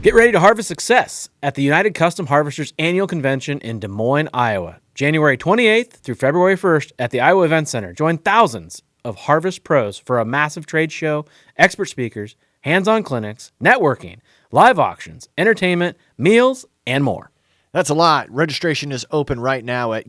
get ready to harvest success at the United Custom Harvesters Annual Convention in Des Moines, Iowa. January 28th through February 1st at the Iowa Event Center. Join thousands of harvest pros for a massive trade show, expert speakers, hands-on clinics, networking, live auctions, entertainment, meals, and more. That's a lot. Registration is open right now at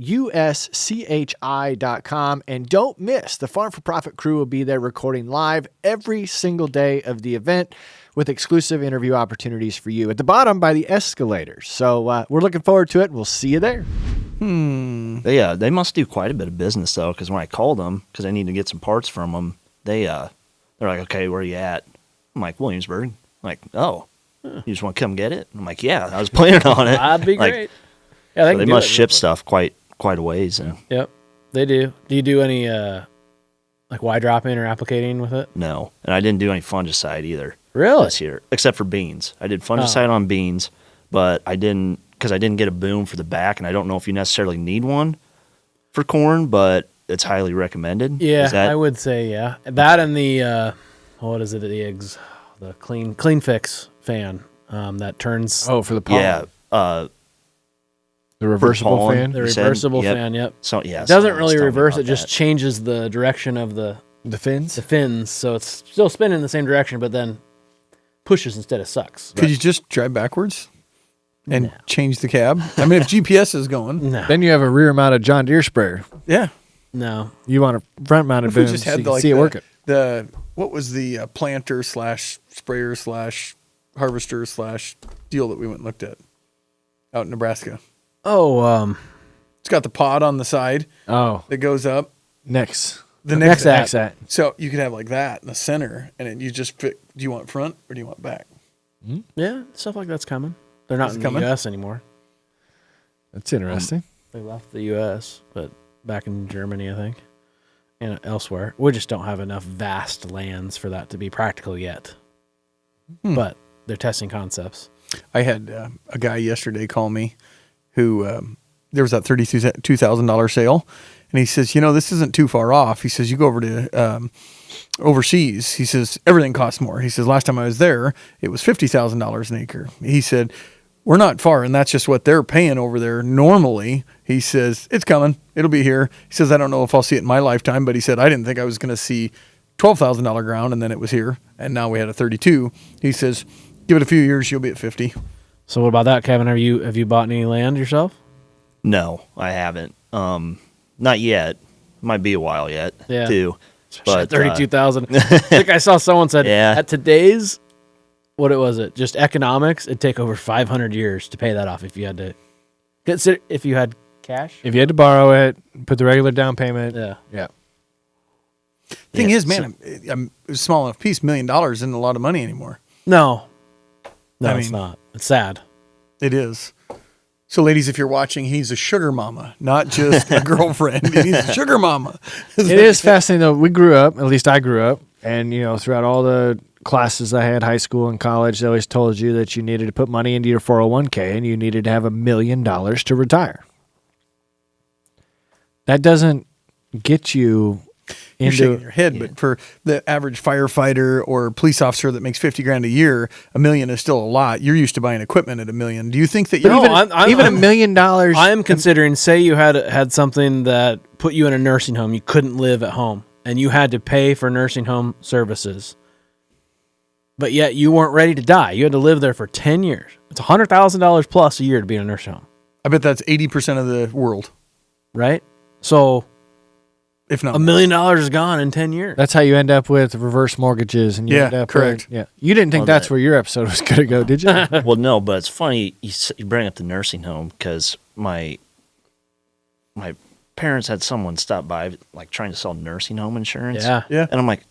uschi.com. And don't miss, the Farm for Profit crew will be there recording live every single day of the event with exclusive interview opportunities for you at the bottom by the escalators. So we're looking forward to it. We'll see you there. They must do quite a bit of business though, because when I called them, because I need to get some parts from them, they're like, okay, where are you at? I'm like, Williamsburg. I'm like, oh, you just want to come get it? I'm like, yeah, I was planning on it. That'd be Like, great. Yeah, they, So can they do must it. ship stuff quite a ways. And Yep, they do. Do you do any like Y dropping or applicating with it? no, and I didn't do any fungicide either Really? this year, except for beans. I did fungicide on beans, but I didn't because I didn't get a boom for the back, and I don't know if you necessarily need one for corn, but it's highly recommended. Yeah, Is that, I would say yeah. That and the what is it? The eggs, the clean fix fan that turns Oh, for the pollen. yeah. The reversible pollen. fan. the you said? reversible Yep. fan. Yep. So yeah, It doesn't someone was really telling me reverse. It about just that. changes the direction of the The fins. fins, so it's still spinning in the same direction, but then pushes instead of sucks. Could you just drive backwards and change the cab? I mean, if GPS is going, No, Then you have a rear-mounted John Deere sprayer. yeah. no. You want a front-mounted If we boom just so had you the, can like see it working. the what was the planter slash sprayer slash harvester slash deal that we went and looked at out in Nebraska? Oh, It's got the pod on the side Oh, that goes up. next. The next next app. So you could have like that in the center, and then you just pick. Do you want front or do you want back? yeah, stuff like that's coming. They're not Is it in coming? the U.S. anymore. That's interesting. They left the U.S., but back in Germany, I think, and elsewhere. We just don't have enough vast lands for that to be practical yet. But they're testing concepts. I had a guy yesterday call me who there was that $32,000 sale, And he says, this isn't too far off. He says, you go over to overseas. He says, everything costs more. He says, last time I was there, it was $50,000 an acre. He said, we're not far, and that's just what they're paying over there normally. He says, it's coming. It'll be here. He says, I don't know if I'll see it in my lifetime, but he said, I didn't think I was going to see $12,000 ground, and then it was here, and now we had a 32. He says, give it a few years, you'll be at 50. So what about that, Kevin? Have you bought any land yourself? No, I haven't. Not yet. Might be a while yet, too. But 32,000. I think I saw someone said at today's, what was it? Just economics, it'd take over 500 years to pay that off if you had to consider if you had cash. If you had to borrow it, put the regular down payment. Yeah. Thing is, man, I'm a small enough piece, $1 million isn't a lot of money anymore. No, I it's not. It's sad. It is. So, ladies, if you're watching, he's a sugar mama, not just a girlfriend. He's a sugar mama. It is fascinating, though. We grew up, at least I grew up, and, throughout all the classes I had, high school and college, they always told you that you needed to put money into your 401k and you needed to have $1 million to retire. That doesn't get you You're into shaking your head, but for the average firefighter or police officer that makes $50,000 a year, $1 million is still a lot. You're used to buying equipment at $1 million. Do you think that No, even $1 million? I am considering. Say you had something that put you in a nursing home. You couldn't live at home, and you had to pay for nursing home services. But yet you weren't ready to die. You had to live there for 10 years. It's $100,000 plus a year to be in a nursing home. I bet that's 80% of the world, Right? So if not $1 million is gone in 10 years. That's how you end up with reverse mortgages. And you end up correct. You didn't think that's where your episode was going to go, did you? Well, no, but it's funny you bring up the nursing home because my parents had someone stop by like trying to sell nursing home insurance. Yeah. And I'm like,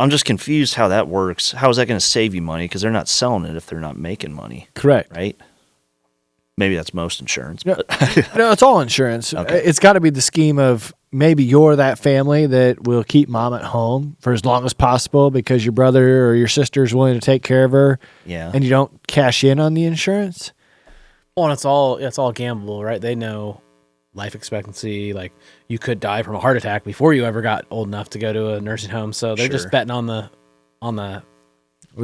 I'm just confused how that works. How is that going to save you money? Because they're not selling it if they're not making money. Correct. Right? Maybe that's most insurance. No, But no, it's all insurance. Okay. It's got to be the scheme of maybe you're that family that will keep mom at home for as long as possible because your brother or your sister is willing to take care of her. Yeah. And you don't cash in on the insurance. Well, and it's all gamble, right? They know life expectancy. Like you could die from a heart attack before you ever got old enough to go to a nursing home. So they're just betting on the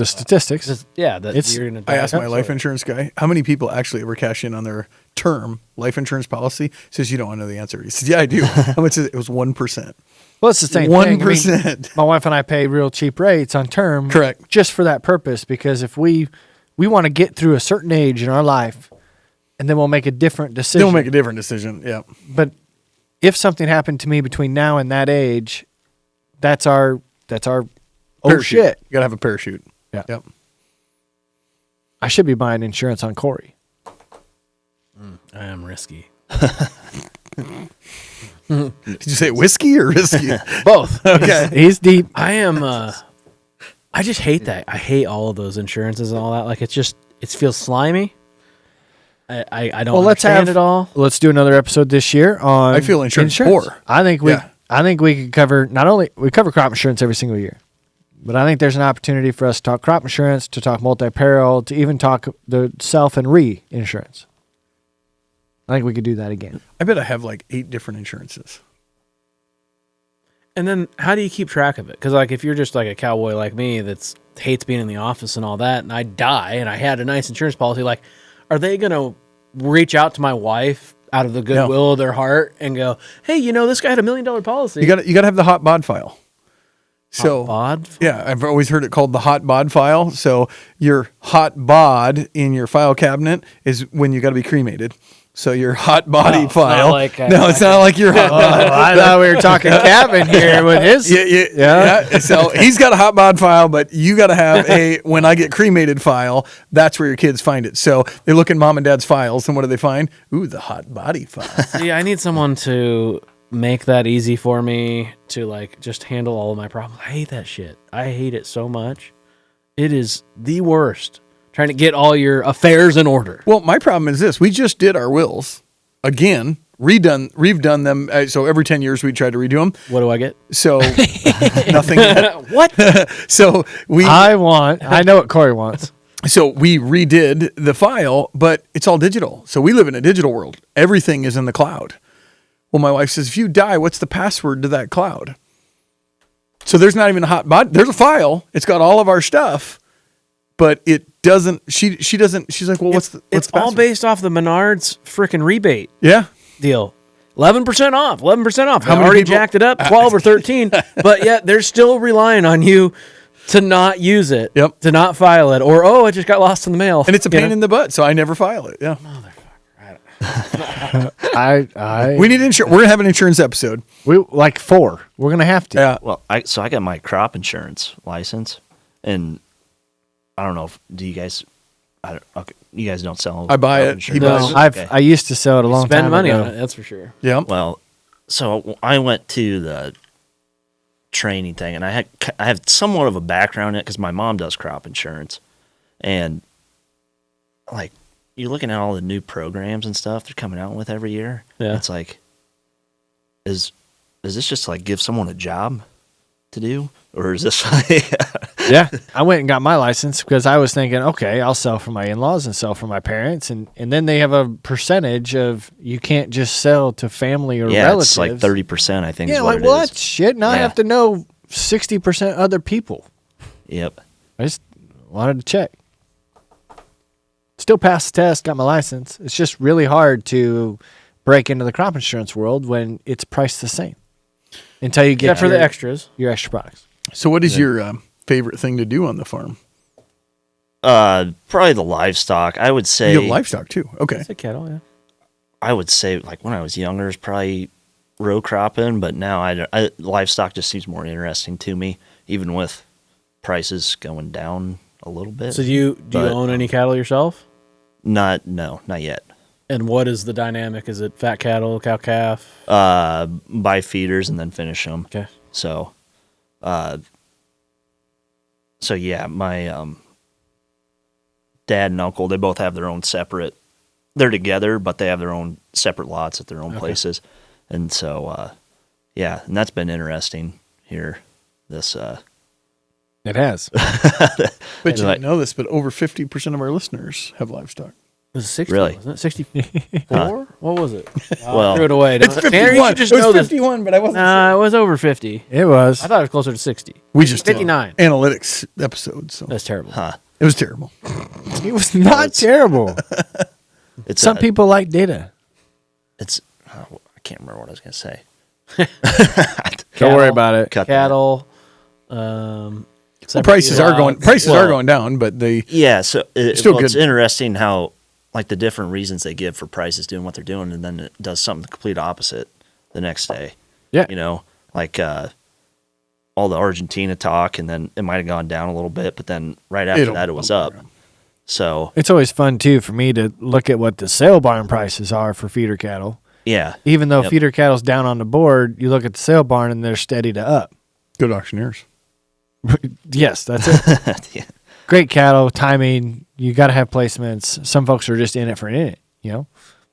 statistics. That you're gonna die. I asked my life insurance guy, how many people actually ever cash in on their term life insurance policy? He says, you don't want to know the answer. He says, yeah, I do. How much is it? It was 1%. Well, it's the same thing. 1%. My wife and I pay real cheap rates on term. Correct. Just for that purpose, because if we want to get through a certain age in our life, and then we'll make a different decision. Then we'll make a different decision, yeah. But if something happened to me between now and that age, that's our oh Parachute. shit. You got to have a parachute. Yeah. Yep. I should be buying insurance on Corey. I am risky. Did you say whiskey or risky? Both. Okay. He's deep. I am. I just hate that. I hate all of those insurances and all that. Like it feels slimy. I don't understand it all. Let's do another episode this year on I feel insurance poor. I think we could cover we cover crop insurance every single year. But I think there's an opportunity for us to talk crop insurance, to talk multi-peril, to even talk the self and re-insurance. I think we could do that again. I bet I have like 8 different insurances. And then how do you keep track of it? Because like if you're just like a cowboy like me that hates being in the office and all that, and I die and I had a nice insurance policy, like are they going to reach out to my wife out of the goodwill of their heart and go, hey, this guy had $1 million policy? You got to have the hot bod file. So, hot bod? Yeah, I've always heard it called the hot bod file. So your hot bod in your file cabinet is when you got to be cremated. So your hot body file. It's not like your hot bod. I thought we were talking Cavin here with his. Yeah. So he's got a hot bod file, but you got to have a when I get cremated file. That's where your kids find it. So they look in mom and dad's files, and what do they find? Ooh, the hot body file. See, I need someone to make that easy for me to like just handle all of my problems. I hate that shit. I hate it so much. It is the worst. Trying to get all your affairs in order. Well, my problem is this. We just did our wills again, redone them. So every 10 years we try to redo them. What do I get? So nothing. What? So I know what Corey wants. So we redid the file, but it's all digital. So we live in a digital world. Everything is in the cloud. Well, my wife says, if you die, what's the password to that cloud? So there's not even a hotbot. There's a file. It's got all of our stuff, but it doesn't. She doesn't. She's like, well, what's the all password? based off the Menards freaking rebate Yeah. deal. 11% off. 11% off. How They many already people- jacked it up 12 or 13, but yet they're still relying on you to not use it, Yep. to not file it, or it just got lost in the mail. And it's a pain in the butt, so I never file it. Yeah. I We need insurance. We're gonna have an insurance episode. we like 4. We're gonna have to. Yeah. Well, I got my crop insurance license, and I don't know if you guys don't sell. I buy crop it. insurance? He buys it. I used to sell it a long Spend time money ago. on it, that's for sure. Yeah. Well, so I went to the training thing, and I have somewhat of a background in it because my mom does crop insurance, and like you're looking at all the new programs and stuff they're coming out with every year. Yeah. It's like, is this just to, like, give someone a job to do, or is this like, Yeah, I went and got my license because I was thinking, okay, I'll sell for my in-laws and sell for my parents, and then they have a percentage of you can't just sell to family or yeah, relatives. it's like 30%, I think. Yeah, is what like it well, is. that's shit. Now I Yeah. have to know 60% other people. Yep. I just wanted to check. Still passed the test, got my license. It's just really hard to break into the crop insurance world when it's priced the same until you get Except for the extras. your extra products. So, what is your favorite thing to do on the farm? Probably the livestock. I would say. You have livestock too. Okay. It's a kettle, yeah. I would say, like, when I was younger, it's probably row cropping, but now livestock just seems more interesting to me, even with prices going down a little bit. So do you But- own any cattle yourself? Not yet. And what is the dynamic? Is it fat cattle, cow calf? Buy feeders and then finish them. Okay. So yeah, my dad and uncle, they both have their own separate. They're together, but they have their own separate lots at their own places, and so yeah, and that's been interesting here. This It has. But you Like- didn't know this, but over 50% of our listeners have livestock. It was 60, Really? wasn't it? 64? What was it? Well, Threw it away. It's Tanner, 51. you should just it was know this. 51, but I wasn't. Nah, it was over 50. It was. I thought it was closer to 60. We just did 59. analytics episode, so That's terrible. it was terrible. It was not terrible. it's Some people like data. It's I can't remember what I was gonna say. Don't worry about it. Cut that. Cattle. Well, prices are going down, but they Yeah, so Still it's good. interesting how, like, the different reasons they give for prices doing what they're doing, and then it does something the complete opposite the next day. Yeah. You know, like all the Argentina talk, and then it might have gone down a little bit, but then right after It'll that it was bump up. around. So It's always fun too for me to look at what the sale barn prices are for feeder cattle. yeah, Even though Yep. feeder cattle's down on the board, you look at the sale barn and they're steady to up. good auctioneers. Yes, that's it. yeah. Great cattle, timing. You got to have placements. Some folks are just in it for it, you know?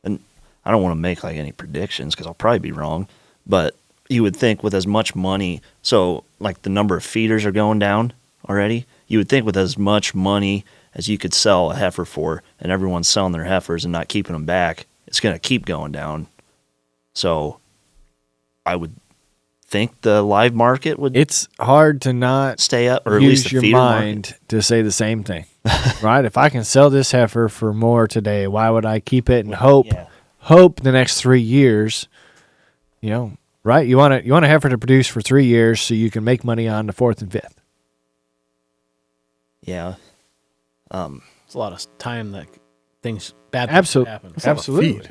And I don't want to make like any predictions because I'll probably be wrong, but you would think with as much money, so like the number of feeders are going down already. You would think with as much money as you could sell a heifer for, and everyone's selling their heifers and not keeping them back, it's going to keep going down. So I would think the live market would It's hard to not stay up, or at least use the your feeder mind market. to say the same thing, right? If I can sell this heifer for more today, why would I keep it and hope the next 3 years, you know, right? You want a heifer to produce for 3 years so you can make money on the 4th and 5th. Yeah. It's a lot of time that bad things Absolutely. happen. It's a lot of Absolutely. feed.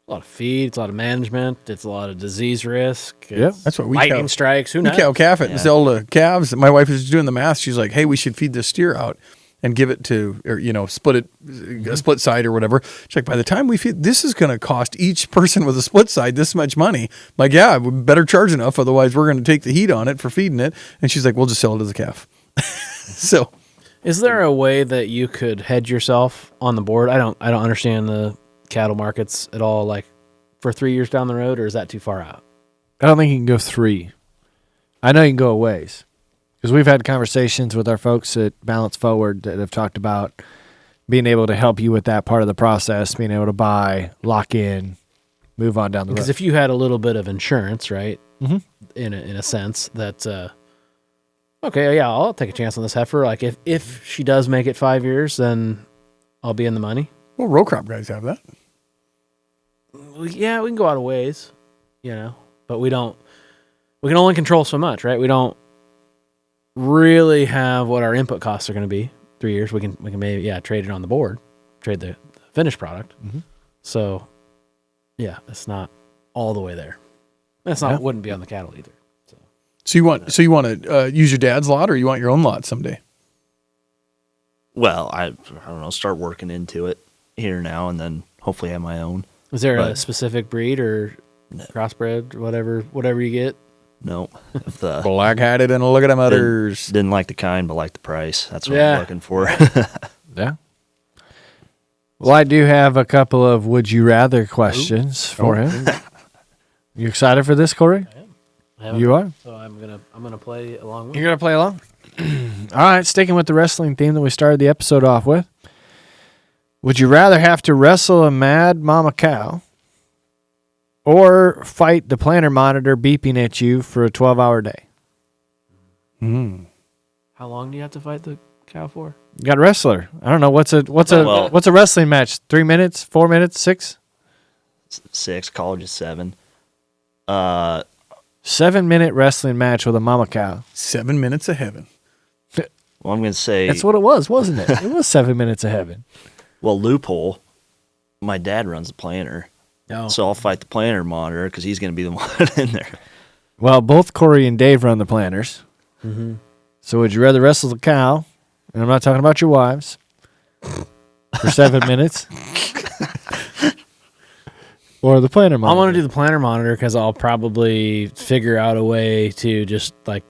A lot of feed, it's a lot of management, it's a lot of disease risk. Yep. it's That's what we lightning cow- strikes. Who We knows? cow calf it and Yeah. sell the calves. My wife is doing the math. She's like, hey, we should feed this steer out and give it to, or, you know, split it, a split side or whatever. She's like, by the time we feed, this is going to cost each person with a split side this much money. I'm like, yeah, we better charge enough. Otherwise, we're going to take the heat on it for feeding it. And she's like, we'll just sell it as a calf. So Is there a way that you could hedge yourself on the board? I don't understand the cattle markets at all, like for 3 years down the road, or is that too far out? I don't think you can go 3. I know you can go a ways because we've had conversations with our folks at Balance Forward that have talked about being able to help you with that part of the process, being able to buy, lock in, move on down the Because road. if you had a little bit of insurance, right, Mhm. in a sense that, okay, yeah, I'll take a chance on this heifer. Like if she does make it 5 years, then I'll be in the money. Well, row crop guys have that. Yeah, we can go out of ways, but we don't. We can only control so much, right? We don't really have what our input costs are going to be. 3 years, we can maybe trade it on the board, trade the finished product. Mhm. So, yeah, it's not all the way there. That's not wouldn't be on the cattle either. So you want to use your dad's lot, or you want your own lot someday? Well, I don't know. Start working into it here now, and then hopefully have my own. Is there a But- specific breed or crossbred, whatever you get? No, if the Black hatted and look at them others. didn't like the kind, but like the price. That's what Yeah. I'm looking for. Yeah. Well, I do have a couple of would you rather questions for him. You excited for this, Corey? You are? So I'm gonna play along with. You're going to play along? All right, sticking with the wrestling theme that we started the episode off with. Would you rather have to wrestle a mad mama cow or fight the planter monitor beeping at you for a 12-hour day? How long do you have to fight the cow for? You got a wrestler. I don't know what's a Well- what's a wrestling match? 3 minutes, 4 minutes, 6? 6, college is 7. 7-minute wrestling match with a mama cow. 7 minutes of heaven. Well, I'm going to say, That's what it was, wasn't it? It was 7 minutes of heaven. well, loophole. My dad runs the planter, No. so I'll fight the planter monitor because he's going to be the one in there. Well, both Corey and Dave run the planters. Mm-hmm. So would you rather wrestle the cow, and I'm not talking about your wives, for 7 minutes, or the planter I'm monitor? gonna do the planter monitor because I'll probably figure out a way to just like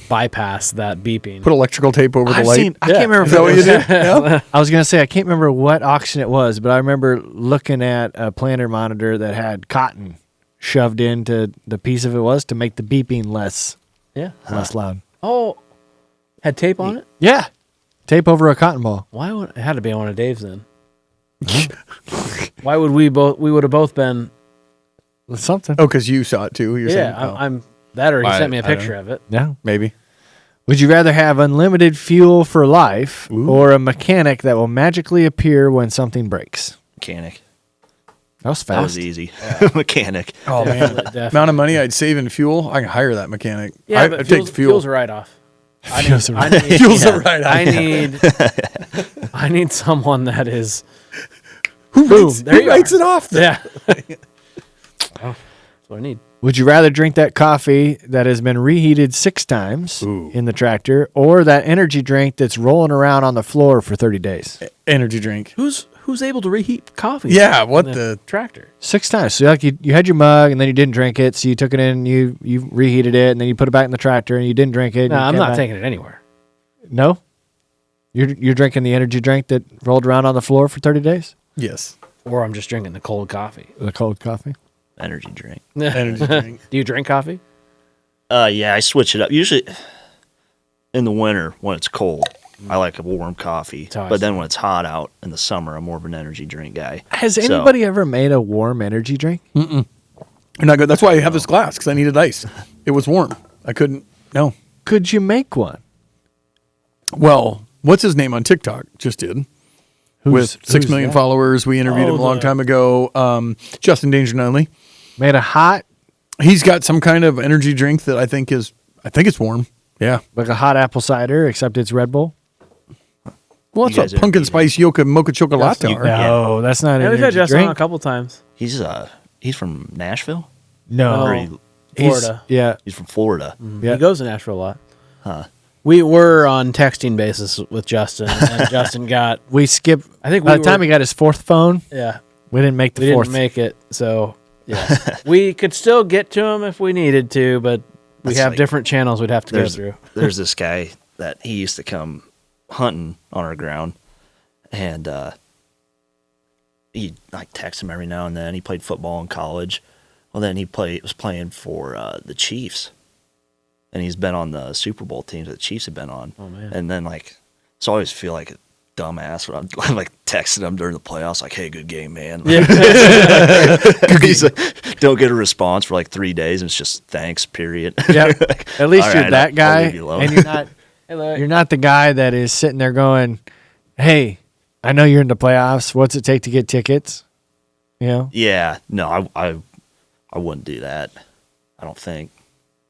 bypass that beeping. Put electrical tape over the I've light. seen. I can't remember. Is that what you did? Yeah. I was gonna say I can't remember what auction it was, but I remember looking at a planter monitor that had cotton shoved into the piece of it was to make the beeping less loud. Oh, had tape on it? Yeah, tape over a cotton ball. Why would it had to be on one of Dave's then? Why would we both? We would have both been. That's something. Oh, because you saw it too. You're saying, Yeah, I'm that, or he I- sent me a I don't picture of it. Yeah. maybe. Would you rather have unlimited fuel for life or a mechanic that will magically appear when something breaks? Mechanic. That was That fast. was easy. Mechanic. Oh man, Definitely. amount of money I'd save in fuel, I can hire that mechanic. Yeah, I'd but take fuel. fuel's a write off. Fuel's a I need, Fuel's a write-off. I need someone that is. Who writes, there who you writes are. it off? Then? Yeah. That's what I need. Would you rather drink that coffee that has been reheated 6 times in the tractor or that energy drink that's rolling around on the floor for 30 days? Energy drink. Who's able to reheat coffee? Yeah, what in the? tractor? 6 times. So like you had your mug and then you didn't drink it, so you took it in, you reheated it, and then you put it back in the tractor and you didn't drink it. and No, you I'm came not back. taking it anywhere. No? You're drinking the energy drink that rolled around on the floor for 30 days? Yes, Or I'm just drinking the cold coffee. The cold coffee? Energy drink. energy drink. Do you drink coffee? Yeah, I switch it up. Usually in the winter when it's cold, I like a warm coffee. how I But then when it's hot out in the summer, I'm more of an energy drink guy. Has So- anybody ever made a warm energy drink? You're not good. That's why I have this glass because I needed ice. It was warm. I couldn't. No. Could you make one? Well, what's his name on TikTok? Just did. With 6 million that? followers. We interviewed him a long time ago. Justin Danger Nunley. Made a hot, He's got some kind of energy drink that I think it's warm. Yeah. like a hot apple cider, except it's Red Bull? Well, You that's guys what are pumpkin eating. spice mocha chocolate are. No, that's not Yeah, an we've had energy Justin on a drink. couple times. He's from Nashville? No. Or Oh. He's- Florida. Yeah. he's from Florida. Yeah. He goes to Nashville a lot. Huh. We were on texting basis with Justin, and Justin got. We skipped. I think by we the time were- he got his 4th phone, Yeah, we didn't make the we 4th. didn't make it. So yeah, we could still get to him if we needed to, but we That's have like- different channels we'd have to go through. There's this guy that he used to come hunting on our ground, and he like text him every now and then. He played football in college. Well, then was playing for the Chiefs, and he's been on the Super Bowl teams that the Chiefs have been on. Oh, man. And then so I always feel like dumbass when I'm like texting him during the playoffs, like, "Hey, good game, man." Yeah. He's like, don't get a response for like 3 days, and it's just thanks, period. Yeah. At least All you're right, that I'll guy, leave you alone. and you're not the guy that is sitting there going, "Hey, I know you're in the playoffs. What's it take to get tickets?" You know? Yeah, no, I wouldn't do that. I don't think.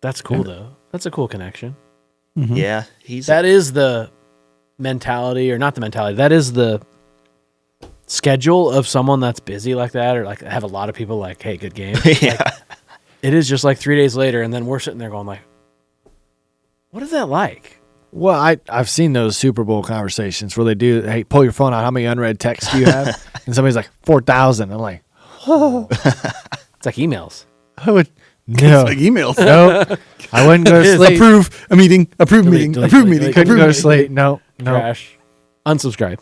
That's cool though. That's a cool connection. Yeah, That is the mentality, or not the mentality. That is the schedule of someone that's busy like that, or like have a lot of people like, "Hey, good game." yeah. Like, it is just like 3 days later, and then we're sitting there going like, "What is that like?" Well, I've seen those Super Bowl conversations where they do, "Hey, pull your phone out. How many unread texts do you have?" And somebody's like, 4,000. I'm like, It's like emails. I would no, Like emails. no, I wouldn't go to sleep. Approve a meeting. Approve Delete, meeting. delete, Approve delete, meeting. delete. Couldn't Approve go to meeting. sleep. No, no. Trash. Unsubscribe.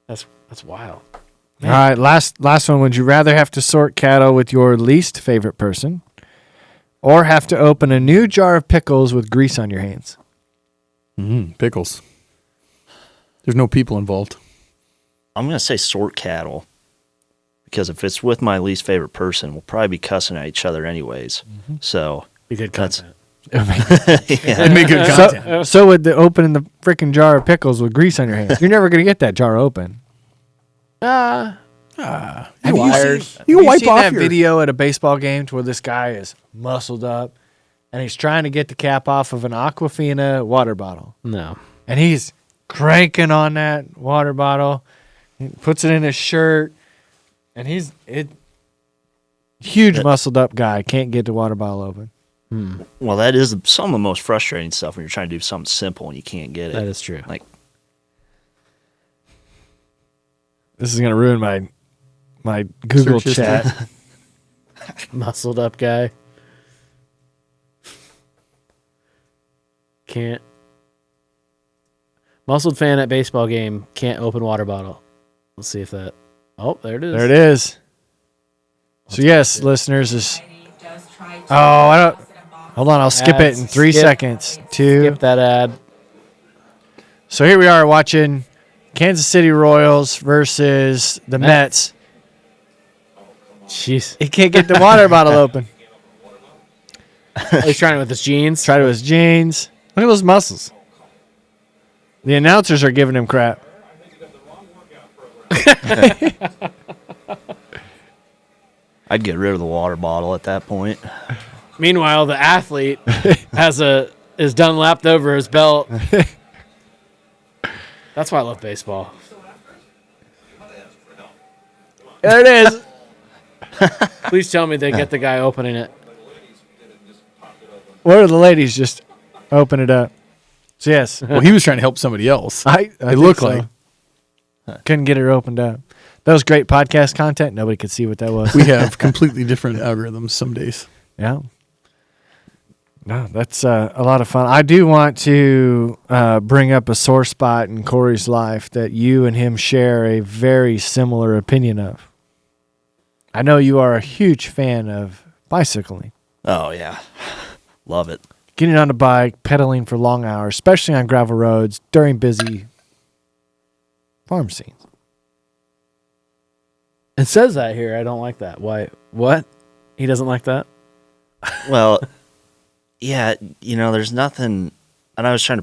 That's wild. All right, last one. Would you rather have to sort cattle with your least favorite person, or have to open a new jar of pickles with grease on your hands? Pickles. There's no people involved. I'm gonna say sort cattle, because if it's with my least favorite person, we'll probably be cussing at each other anyways. So Be good That's- content. It'd make good content. So would the opening the freaking jar of pickles with grease on your hands? You're never gonna get that jar open. Ah, Have wires. You have wipe seen off that your video at a baseball game to where this guy is muscled up and he's trying to get the cap off of an Aquafina water bottle, no. and he's cranking on that water bottle, he puts it in his shirt, and huge muscled up guy can't get the water bottle open. well, that is some of the most frustrating stuff when you're trying to do something simple and you can't get it. That is true. Like, This is gonna ruin my Google Search chat. Muscled up guy. Can't. Muscled fan at baseball game can't open water bottle. Let's see if that. Oh, there it is. There it is. So yes, listeners, is I don't. Hold on, I'll skip it in 3 Skip. seconds. 2. Skip that ad. So here we are watching Kansas City Royals versus the Mets. Jeez. He can't get the water bottle open. He's trying it with his jeans. Tried it with his jeans. Look at those muscles. The announcers are giving him crap. I'd get rid of the water bottle at that point. Meanwhile, the athlete is done lapped over his belt. That's why I love baseball. There it is. Please tell me they get the guy opening it. What are the ladies just open it up? So yes, Well, he was trying to help somebody else. I It think looked so. like Couldn't get her opened up. That was great podcast content. Nobody could see what that was. we have completely different algorithms some days. Yeah. No, that's a lot of fun. I do want to bring up a sore spot in Corey's life that you and him share a very similar opinion of. I know you are a huge fan of bicycling. Oh yeah, love it. Getting on a bike, pedaling for long hours, especially on gravel roads during busy farm scenes. It says that here. I don't like that. Why? What? He doesn't like that? Well, yeah, there's nothing, and I was trying to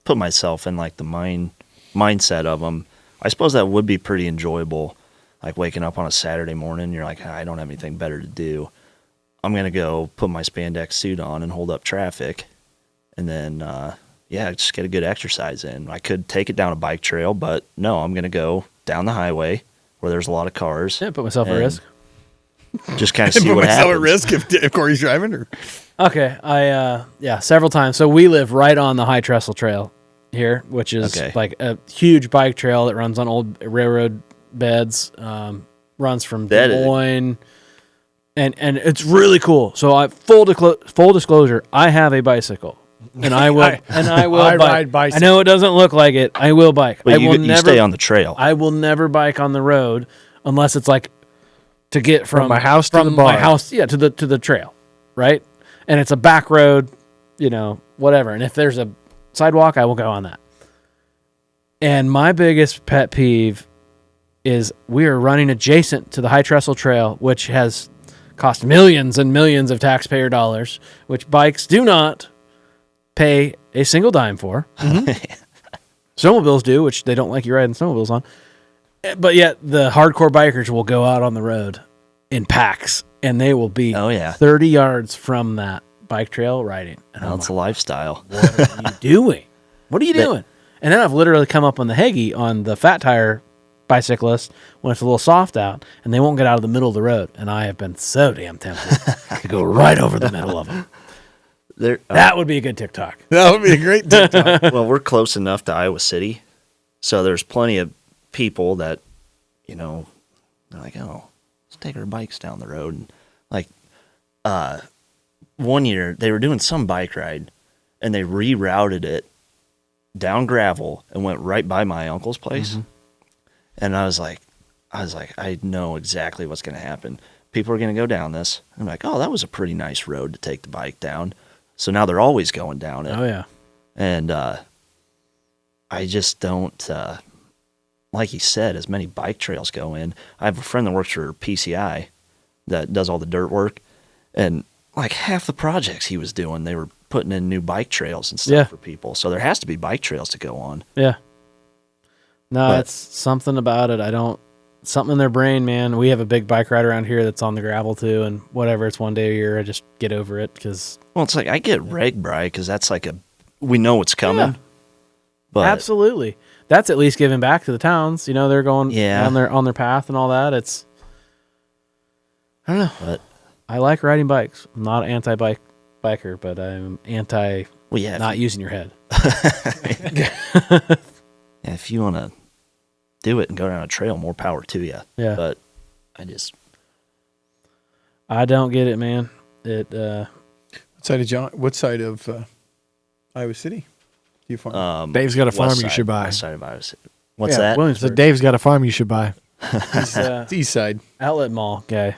put myself in like the mindset of them. I suppose that would be pretty enjoyable, like waking up on a Saturday morning. You're like, I don't have anything better to do. I'm gonna go put my spandex suit on and hold up traffic, and then just get a good exercise in. I could take it down a bike trail, but no, I'm gonna go down the highway where there's a lot of cars. Yeah, put myself at And risk. Just kind of see Put what myself happens. at risk if Corey's driving. Or Okay, several times. So we live right on the High Trestle Trail here, which is Okay. like a huge bike trail that runs on old railroad beds. Runs from That Des is- Moines, and it's really cool. So full disclosure, I have a bicycle, and I will I bike. ride bicycle. I know it doesn't look like it. I will bike. But I you, will you never stay on the trail. I will never bike on the road unless it's like to get from my house to from the bar. my house, to the trail, right? And it's a back road, whatever. And if there's a sidewalk, I will go on that. And my biggest pet peeve is we are running adjacent to the High Trestle Trail, which has cost millions and millions of taxpayer dollars, which bikes do not pay a single dime for. Snowmobiles do, which they don't like you riding snowmobiles on. But yet the hardcore bikers will go out on the road in packs, and they will be 30 yards from that bike trail riding. And Well, it's a lifestyle. what are you doing? What are you doing? And then I've literally come up on the Hagee on the fat tire bicyclist when it's a little soft out, and they won't get out of the middle of the road. And I have been so damn tempted to go right over the middle of them. That would be a good TikTok. That would be a great TikTok. Well, we're close enough to Iowa City, so there's plenty of people that, you know, they're like, oh, let's take our bikes down the road. And like, one year they were doing some bike ride, and they rerouted it down gravel and went right by my uncle's place. Mm-hmm. And I was like, I know exactly what's going to happen. People are going to go down this. I'm like, oh, that was a pretty nice road to take the bike down. So now they're always going down it. Oh, yeah. And I just don't, like he said, as many bike trails go in. I have a friend that works for PCI that does all the dirt work. And like half the projects he was doing, they were putting in new bike trails and stuff for people. So there has to be bike trails to go on. Yeah. No, it's something about it. Something in their brain, man. We have a big bike ride around here that's on the gravel too, and whatever, it's one day a year. I just get over it because. Well, it's like I get reg bri because that's like we know it's coming. Yeah. But absolutely, that's at least giving back to the towns. You know, they're going on their path and all that. It's, I don't know. But I like riding bikes. I'm not an anti-bike biker, but I'm anti not using your head. Yeah, if you want to do it and go down a trail, more power to you. Yeah. But I don't get it, man. What side of Iowa City do you farm? Dave's got a farm you should buy. West side of Iowa City. What's that? So Dave's got a farm you should buy. It's east side. Outlet mall guy.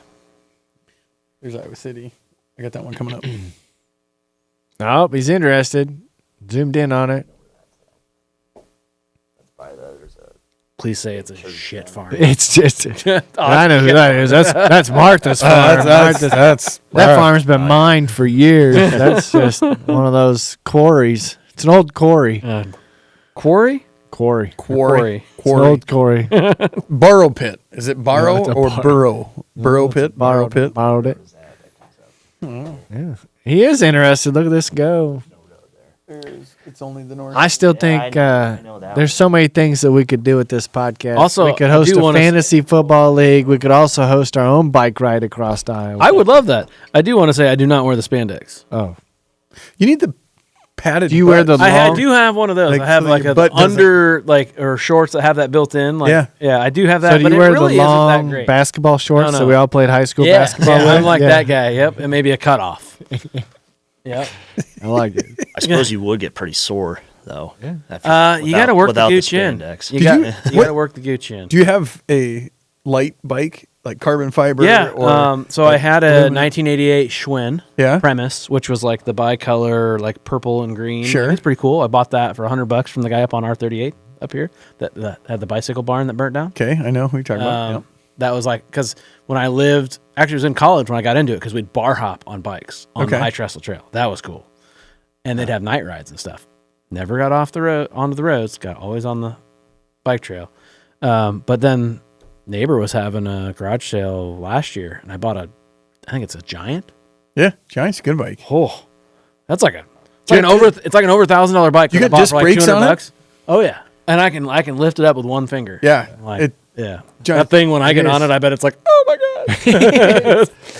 There's Iowa City. I got that one coming up. Oh, he's interested. Zoomed in on it. Please say it's a shit farm. It's just. I know who that is. That's Martha's farm. That farm's been mined for years. That's just one of those quarries. It's an old quarry. Quarry? Quarry. It's an old quarry. Burrow pit. Is it borrow or burrow? Burrow pit. Borrow pit. Borrowed it. Yeah, he is interested. Look at this go. It's only the north. I still think there's so many things that we could do with this podcast. Also, we could host a fantasy football league. We could also host our own bike ride across Iowa. I would love that. I do want to say I do not wear the spandex. Oh, you need the padded. Do you wear the? I do have one of those. I have like a under or shorts that have that built in. Like, yeah, I do have that. So do but you wear really the long basketball shorts that we all played high school basketball with? I'm like that guy. Yep, and maybe a cutoff. Yep, I like it. I suppose you would get pretty sore though. Yeah. You got to work the gooch in. You got to work the gooch in. Do you have a light bike like carbon fiber? Yeah. So I had a 1988 Schwinn Premise, which was like the bicolor, like purple and green. Sure, it's pretty cool. I bought that for $100 from the guy up on R38 up here that had the bicycle barn that burnt down. Okay, I know who you're talking about. Yep. That was like because when I lived, actually, it was in college when I got into it because we'd bar hop on bikes on the High Trestle Trail. That was cool, and they'd have night rides and stuff. Never got off the road onto the roads. Got always on the bike trail. But then neighbor was having a garage sale last year, and I bought I think it's a Giant. Yeah, Giant's a good bike. Oh, that's like an over $1,000 bike. You got disc brakes on it? Oh yeah, and I can lift it up with one finger. Yeah, that thing when I get on it, I bet it's like, oh my god.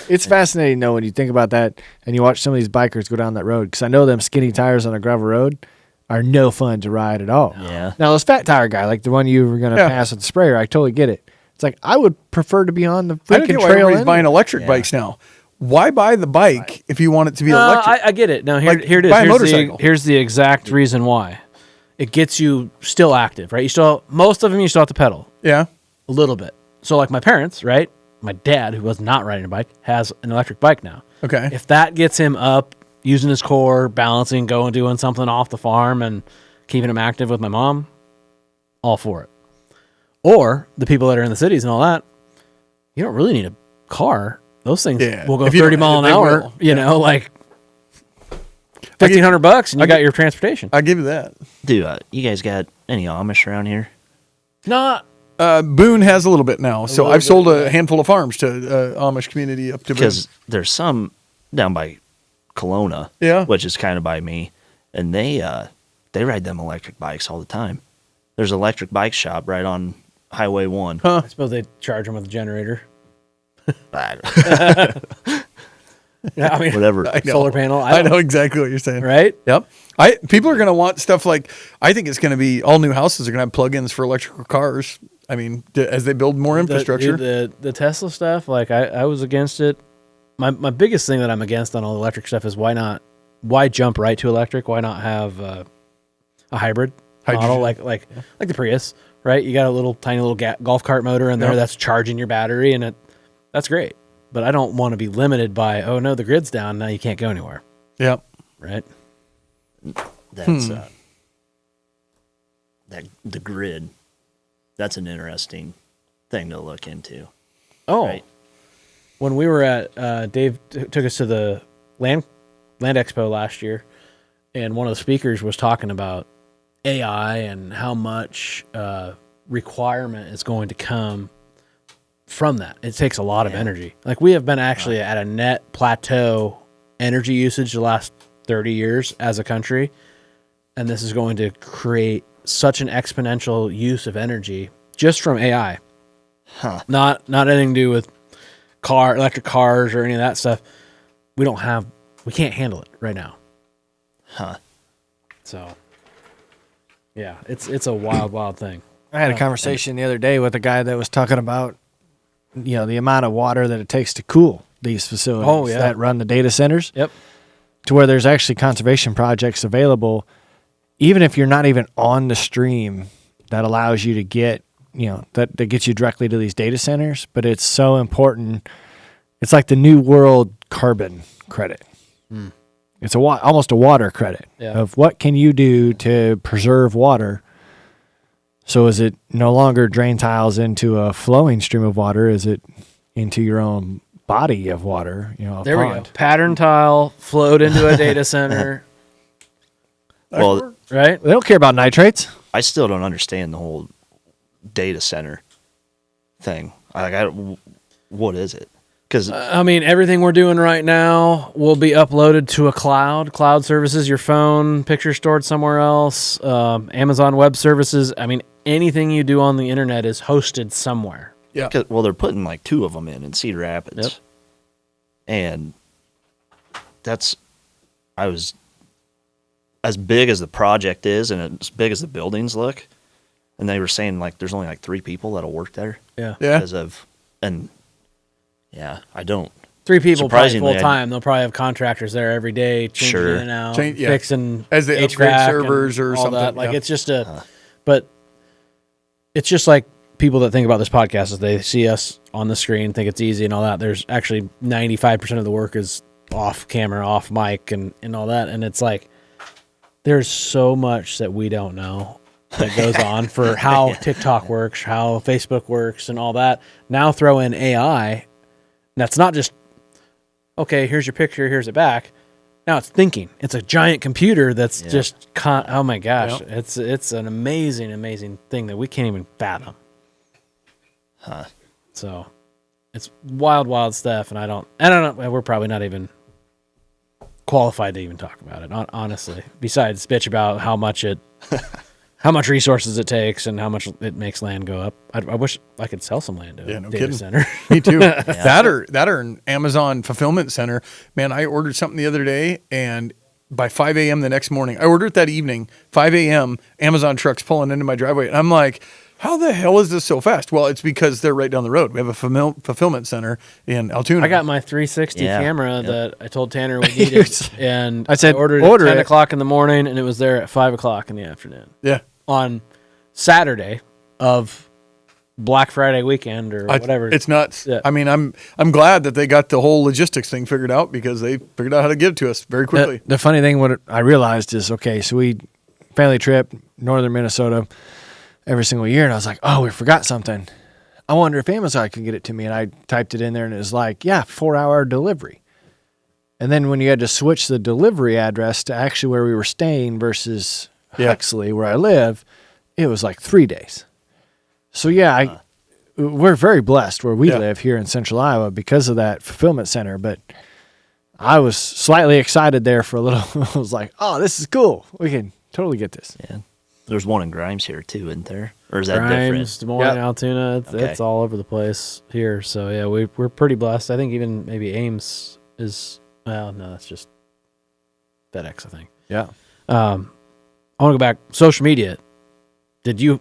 It's fascinating though when you think about that and you watch some of these bikers go down that road because I know them skinny tires on a gravel road are no fun to ride at all. Yeah. Now this fat tire guy, like the one you were going to pass with the sprayer, I totally get it. It's like I would prefer to be on the freaking trail. I don't get why everybody's buying electric bikes now. Why buy the bike if you want it to be electric? I get it. Now here it is. Buy a motorcycle. Here's the exact reason why. It gets you still active, right? Most of them you still have to pedal. Yeah. A little bit. So like my parents, right? My dad, who was not riding a bike, has an electric bike now. Okay. If that gets him up, using his core, balancing, doing something off the farm and keeping him active with my mom, all for it. Or the people that are in the cities and all that, you don't really need a car. Those things will go If you 30 don't- mile an they hour, will. you know, like $1,500 and you got your transportation. I give you that. Dude, you guys got any Amish around here? Not Boone has a little bit now, so little I've sold bit, a handful of farms to Amish community up to Boone. Because there's some down by Kelowna, Yeah. which is kind of by me, and they ride them electric bikes all the time. There's an electric bike shop right on Highway 1. I suppose they charge them with a generator. Yeah, I mean, Whatever. I know. solar panel. I know exactly what you're saying. Right? Yep. People are going to want stuff like, I think it's going to be all new houses are going to have plug-ins for electrical cars. I mean, as they build more infrastructure. The Tesla stuff, like I was against it. My biggest thing that I'm against on all the electric stuff is why jump right to electric? Why not have a hybrid model like the Prius, right? You got a little tiny little golf cart motor in there that's charging your battery, and that's great. But I don't want to be limited by, oh no, the grid's down, now you can't go anywhere, Yep. right? That's the grid. That's an interesting thing to look into. Oh, Right. When we were at Dave took us to the Land Expo last year, and one of the speakers was talking about AI and how much requirement is going to come from that. It takes a lot of energy. Like we have been actually at a net plateau energy usage the last 30 years as a country, and this is going to create such an exponential use of energy just from AI. Not anything to do with electric cars or any of that stuff. We can't handle it right now. So yeah, it's a wild thing. I had a conversation the other day with a guy that was talking about, the amount of water that it takes to cool these facilities that run the data centers. Yep. To where there's actually conservation projects available, even if you're not even on the stream, that allows you to get, that gets you directly to these data centers. But it's so important. It's like the new world carbon credit. It's almost a water credit of what can you do to preserve water. So is it no longer drain tiles into a flowing stream of water? Is it into your own body of water? There we go. Pattern tile flowed into a data center. Well, Right? They don't care about nitrates. I still don't understand the whole data center thing. What is it? Because I mean, everything we're doing right now will be uploaded to a cloud services, your phone, pictures stored somewhere else, Amazon Web Services. I mean, anything you do on the internet is hosted somewhere. Yeah. well, they're putting like 2 of them in Cedar Rapids, Yep. and I was as big as the project is, and as big as the buildings look, and they were saying like there's only like 3 people that'll work there. Yeah. Yeah. Because of I don't. 3 people probably Surprisingly, full time. They'll probably have contractors there every day, changing Sure. in and out, Yeah. fixing As they HVAC upgrade servers and or all something, That. Like yeah. it's just but it's just like people that think about this podcast as they see us on the screen, think it's easy and all that. There's actually 95% of the work is off camera, off mic, and all that. And it's like there's so much that we don't know that goes on for how TikTok works, how Facebook works, and all that. Now throw in AI. That's not just, okay, here's your picture, here's it back. Now it's thinking. It's a giant computer that's just, oh my gosh. Yep. It's an amazing, amazing thing that we can't even fathom. So it's wild stuff. And I don't know. We're probably not even qualified to even talk about it, honestly. Besides bitch about how much resources it takes and how much it makes land go up. I wish I could sell some land to a data center. Me too. That or an Amazon fulfillment center. Man, I ordered something the other day, and by 5 a.m. the next morning, I ordered it that evening, 5 a.m., Amazon trucks pulling into my driveway. And I'm like, how the hell is this so fast? Well, it's because they're right down the road. We have a fulfillment center in Altoona. I got my 360 camera that I told Tanner we needed, and I said, ordered order it at 10 it. o'clock in the morning, and it was there at 5 o'clock in the afternoon. Yeah. On Saturday of Black Friday weekend or whatever. It's nuts. Yeah. I mean, I'm glad that they got the whole logistics thing figured out because they figured out how to give it to us very quickly. The funny thing, what I realized is, okay, so we family trip, northern Minnesota, every single year. And I was like, oh, we forgot something. I wonder if Amazon can get it to me. And I typed it in there and it was like, yeah, 4-hour delivery. And then when you had to switch the delivery address to actually where we were staying versus Huxley, where I live, it was like 3 days. So yeah, we're very blessed where we live here in Central Iowa because of that fulfillment center. But I was slightly excited there for a little. I was like, oh, this is cool. We can totally get this. Yeah. There's one in Grimes here too, isn't there? Or is that Grimes, different? Des Moines, Yep. Altoona, it's all over the place here. So yeah, we're pretty blessed. I think even maybe Ames is, well, no, that's just FedEx, I think. Yeah. I want to go back. Social media. Did you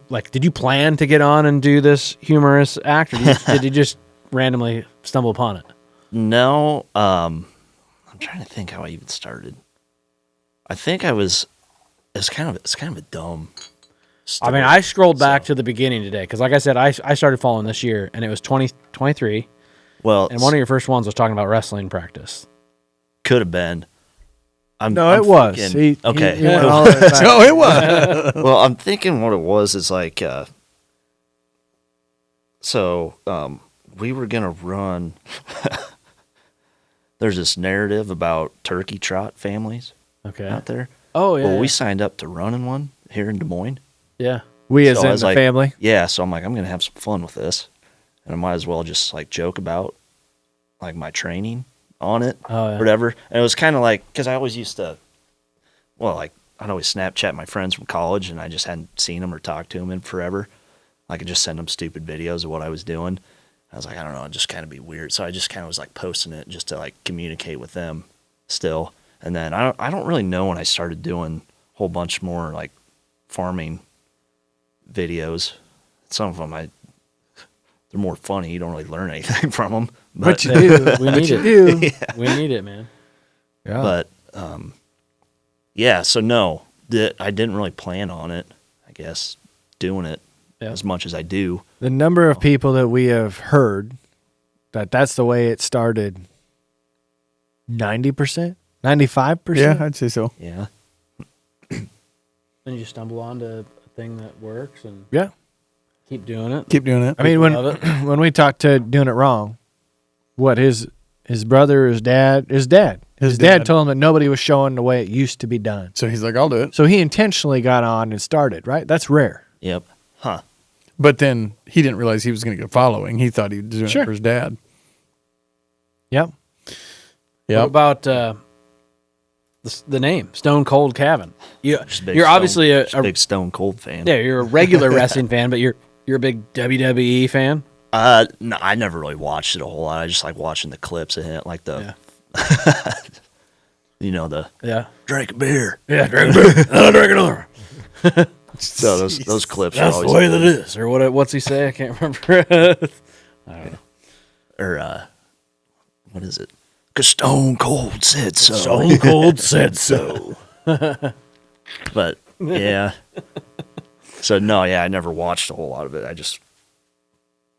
plan to get on and do this humorous act, or did you just randomly stumble upon it? No. I'm trying to think how I even started. I think it's kind of a dumb story. I mean, I scrolled back to the beginning today because, like I said, I started following this year, and it was 2023. Well, And one of your first ones was talking about wrestling practice. could have been. I'm it was. thinking- okay. He went all the way back. No, it was. Well, I'm thinking what it was is like, we were gonna run. There's this narrative about turkey trot families Okay. out there. Oh yeah. Well, we signed up to run in one here in Des Moines. yeah. We as So I in was the like, family. Yeah, so I'm like, I'm gonna have some fun with this, and I might as well just like joke about like my training on it, Oh, yeah. or whatever. And it was kind of like, because I always used to, well, like I'd always Snapchat my friends from college, and I just hadn't seen them or talked to them in forever. I could just send them stupid videos of what I was doing. I was like, I don't know, it'd just kind of be weird. So I just kind of was like posting it just to like communicate with them still. And then I don't really know when I started doing a whole bunch more like farming videos. Some of them they're more funny. You don't really learn anything from them. But you do. We need it. do. We need it, man. Yeah. But yeah, so no, I didn't really plan on it, I guess, doing it as much as I do. The number of people that we have heard that's the way it started, 90%? 95%? Yeah, I'd say so. Yeah. Then you stumble onto a thing that works and Yeah. keep doing it. Keep doing it. I mean, Love when we talked to doing it wrong, what his brother, his dad told him that nobody was showing the way it used to be done. So he's like, I'll do it. So he intentionally got on and started, right? That's rare. Yep. Huh. But then he didn't realize he was going to get following. He thought he was doing Sure. it for his dad. Yep. What about the name StoneColdCavin? Just big You're obviously just a big Stone Cold fan. yeah, you're a regular wrestling fan, but you're a big WWE fan. No, I never really watched it a whole lot. I just like watching the clips of it, like the, the Yeah. drink a beer. Yeah, drink a beer. I'll drink another. So those clips That's are the always way that it is. Or what's he say? I can't remember. or what is it? 'Cause Stone Cold said so. Stone Cold said so. But yeah. So no, I never watched a whole lot of it. I just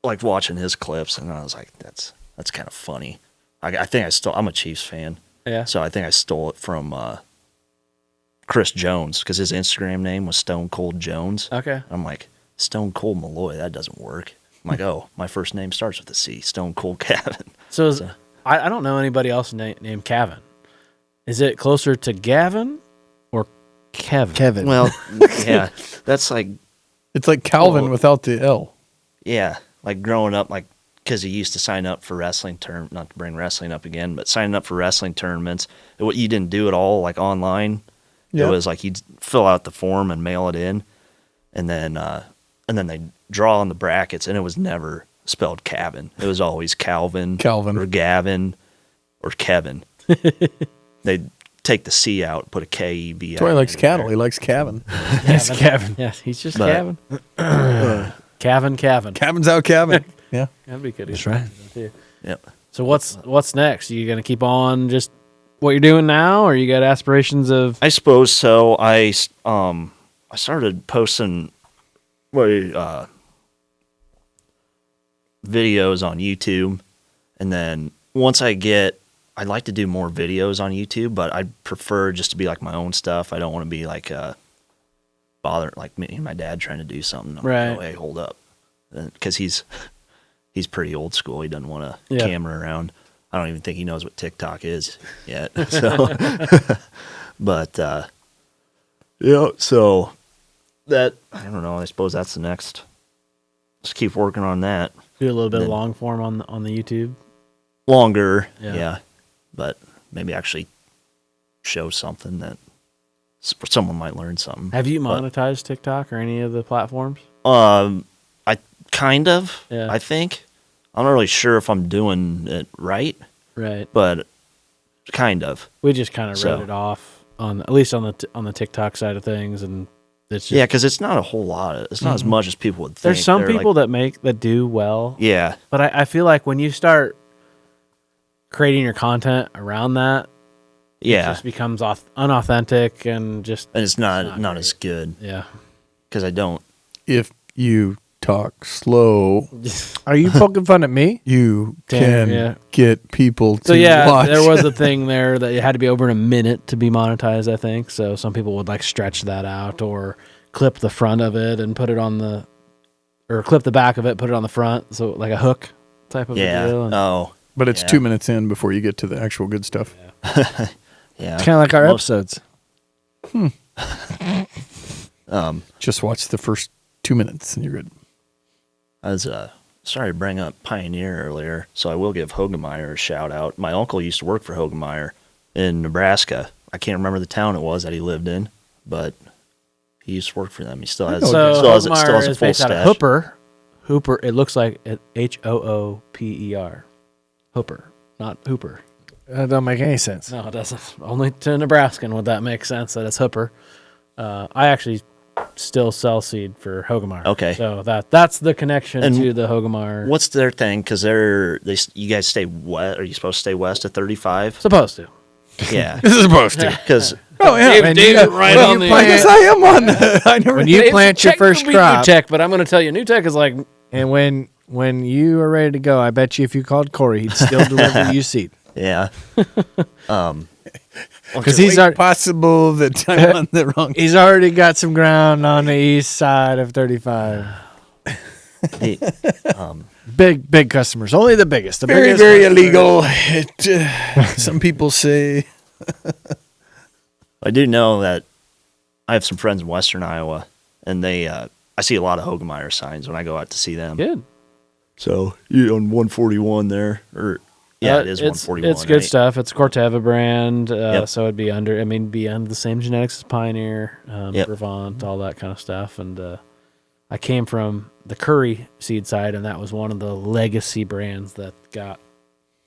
liked watching his clips, and I was like, that's kind of funny. I think I'm a Chiefs fan. Yeah. So I think I stole it from Chris Jones, because his Instagram name was Stone Cold Jones. Okay. I'm like, Stone Cold Malloy, that doesn't work. I'm like, oh, my first name starts with a C, StoneColdCavin. So I don't know anybody else named Cavin. Is it closer to Gavin or Kevin? Kevin. Well, yeah, that's like, It's like Calvin Well- without the L. yeah, like growing up, like, because he used to sign up for wrestling not to bring wrestling up again, but signing up for wrestling tournaments. You didn't do it all like online. Yeah. It was like you'd fill out the form and mail it in, and then they draw on the brackets, and it was never spelled Cavin. It was always Calvin, or Gavin, or Kevin. They'd take the C out, put a K-E-V. That's why he likes cattle. He likes Cavin. Yes, Kevin. Yeah, he's just But- Cavin. Cavin. Cavin's out Cavin. Yeah. That'd be good. That's right. Yep. So what's next? Are you gonna keep on just what you're doing now, or you got aspirations of? I suppose so. I started posting videos on YouTube, and then once I'd like to do more videos on YouTube, but I'd prefer just to be like my own stuff. I don't want to be like bother like me and my dad trying to do something. I'm Right. like, oh, hey, hold up, because he's pretty old school. He doesn't want a Yeah. camera around. I don't even think he knows what TikTok is yet. So, but so that I don't know. I suppose that's the next. Just keep working on that. Do a little bit of Then- long form on the YouTube. Longer, Yeah. yeah, but maybe actually show something that someone might learn something. Have you But, monetized TikTok or any of the platforms? I kind of. Yeah. I think I'm not really sure if I'm doing it right, Right. but kind of. We just kind of So- wrote it off on at least on the TikTok side of things, and it's just, Yeah, because it's not a whole lot. It's not as much as people would think. there's some They're people like, that do well, yeah, but I feel like when you start creating your content around that, it yeah, just becomes unauthentic and just and it's not not as good yeah. because I don't. If you talk slow, Are you poking fun at me? you Damn, can yeah. get people to So yeah, watch. there was a thing there that it had to be over in a minute to be monetized, I think. So some people would like stretch that out or clip the front of it and put it on the, or clip the back of it, put it on the front, so like a hook type of Yeah. a deal. And Oh. But it's Yeah. 2 minutes in before you get to the actual good stuff. Yeah. It's kind of like our Most- episodes. Just watch the first 2 minutes and you're good. I was sorry to bring up Pioneer earlier, so I will give Hogemeyer a shout out. My uncle used to work for Hogemeyer in Nebraska. I can't remember the town it was that he lived in, but he used to work for them. He still has, so still has Hogemeyer a is full based out of stash. Hooper. Hooper. It looks like Hooper. Hooper, not Hooper. That don't make any sense. No, it doesn't. Only to a Nebraskan would that make sense that it's Hooper. I actually still sell seed for Hogemeyer. Okay. So that's the connection And to the Hogemeyer. What's their thing? Because you guys stay west. Are you supposed to stay west of 35? Supposed to. Yeah, This is supposed to. because Oh, yeah. When Dave you- is right when on you the. plant- I guess I am on the. I never. When you Dave's plant your first technically crop, New Tech, but I'm going to tell you, New Tech is like and when you are ready to go, I bet you if you called Corey, he'd still deliver you seed. yeah, Because he's Quite possible that I'm on the wrong. he's already got some ground on the east side of 35. he- Big customers, only the biggest. The Very, biggest very ones. illegal. Some people say. I do know that I have some friends in Western Iowa, and they I see a lot of Hogemeyer signs when I go out to see them. good. So you on 141 there, or yeah, it is 141. It's good right? stuff. It's a Corteva brand, Yep. so it'd be be under the same genetics as Pioneer, Yep. Brevant, all that kind of stuff. And I came from the Curry seed side, and that was one of the legacy brands that got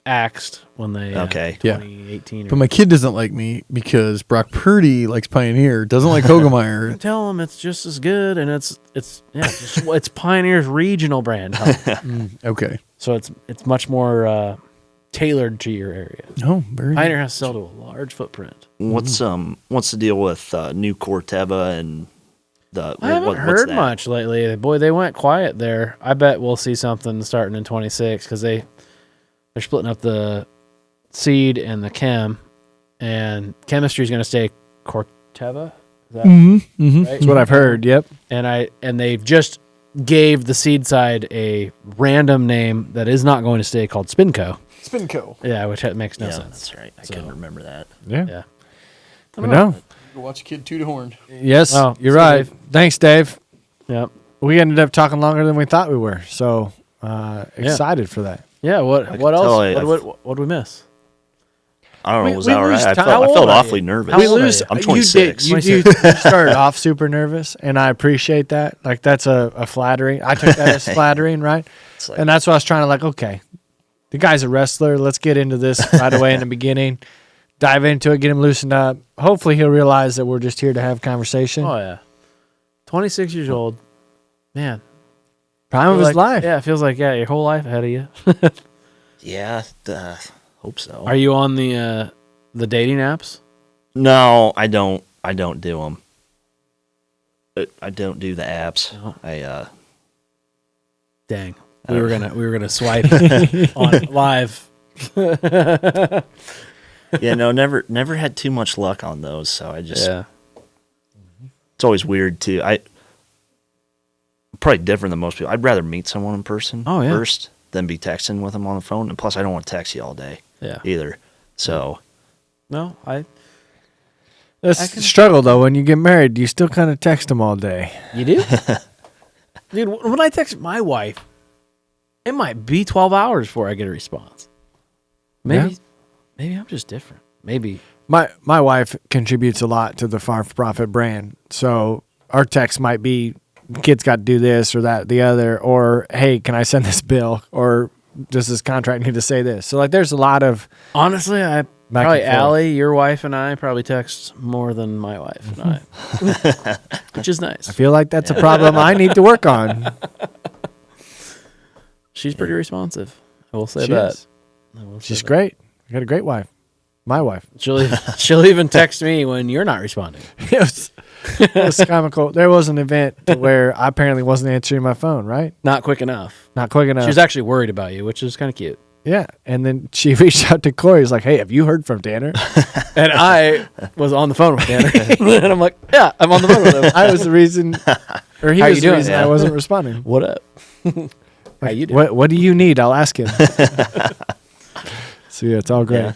axed when they Okay. Yeah. 2018. But my kid doesn't like me because Brock Purdy likes Pioneer, doesn't like Hogemeyer. Tell them it's just as good, and it's Pioneer's regional brand, Okay. so it's much more tailored to your area. Oh, very. Pioneer has to sell to a large footprint. What's the deal with new Corteva and the? I haven't what's heard that? much lately. Boy, they went quiet there. I bet we'll see something starting in 26 because they're splitting up the seed and the chem, and chemistry is going to stay Corteva. Is that right? That's what I've heard. Yep. And they've just gave the seed side a random name that is not going to stay called Spinco. Spinco. Yeah, which makes no Yeah, sense. that's right. I So- couldn't remember that. Yeah. We know. Go watch a kid toot a horn. Yes, Oh, you're see, right. Dave. Thanks, Dave. Yep. We ended up talking longer than we thought we were. So excited for that. Yeah. What can else? tell I- What did we miss? I don't know. We- Was we that all lose right? time. I How felt old are awfully you? nervous. How old are you? I'm 26. You started off super nervous, and I appreciate that. Like that's a flattering. I took that as flattering, right? It's like- And that's why I was trying to okay, the guy's a wrestler. Let's get into this right away in the beginning. Dive into it, get him loosened up. Hopefully he'll realize that we're just here to have conversation. Oh yeah. 26 years old. Man. Prime of his life. Yeah, it feels like your whole life ahead of you. Yeah, hope so. Are you on the dating apps? No, I don't. I don't do them. I don't do the apps. No. Dang. We were gonna swipe on live. Yeah, no, never had too much luck on those. So I just Yeah. it's always weird too. Probably different than most people. I'd rather meet someone in person first than be texting with them on the phone. And plus, I don't want to text you all day either. So, No, That's the struggle, though. When you get married, you still kind of text them all day. You do? Dude, when I text my wife, it might be 12 hours before I get a response. Maybe I'm just different. Maybe. My wife contributes a lot to the Farm for Profit brand. So our text might be, kids got to do this or that, the other, or, hey, can I send this bill? Or does this contract need to say this? So, like, there's a lot of... Honestly, probably Allie, your wife, and I probably text more than my wife and I, which is nice. I feel like that's a problem I need to work on. She's pretty responsive. I will say She that. is. She's great. I got a great wife. My wife. She'll even text me when you're not responding. It was comical. There was an event to where I apparently wasn't answering my phone, right? Not quick enough. Not quick enough. She was actually worried about you, which is kind of cute. Yeah. And then she reached out to Corey. He's like, hey, have you heard from Tanner? And I was on the phone with Tanner. And I'm like, yeah, I'm on the phone with him. I was the reason, or he How was you the doing? reason Yeah. I wasn't responding. What up? How you doing? What do you need? I'll ask him. So yeah, it's all great. Yeah.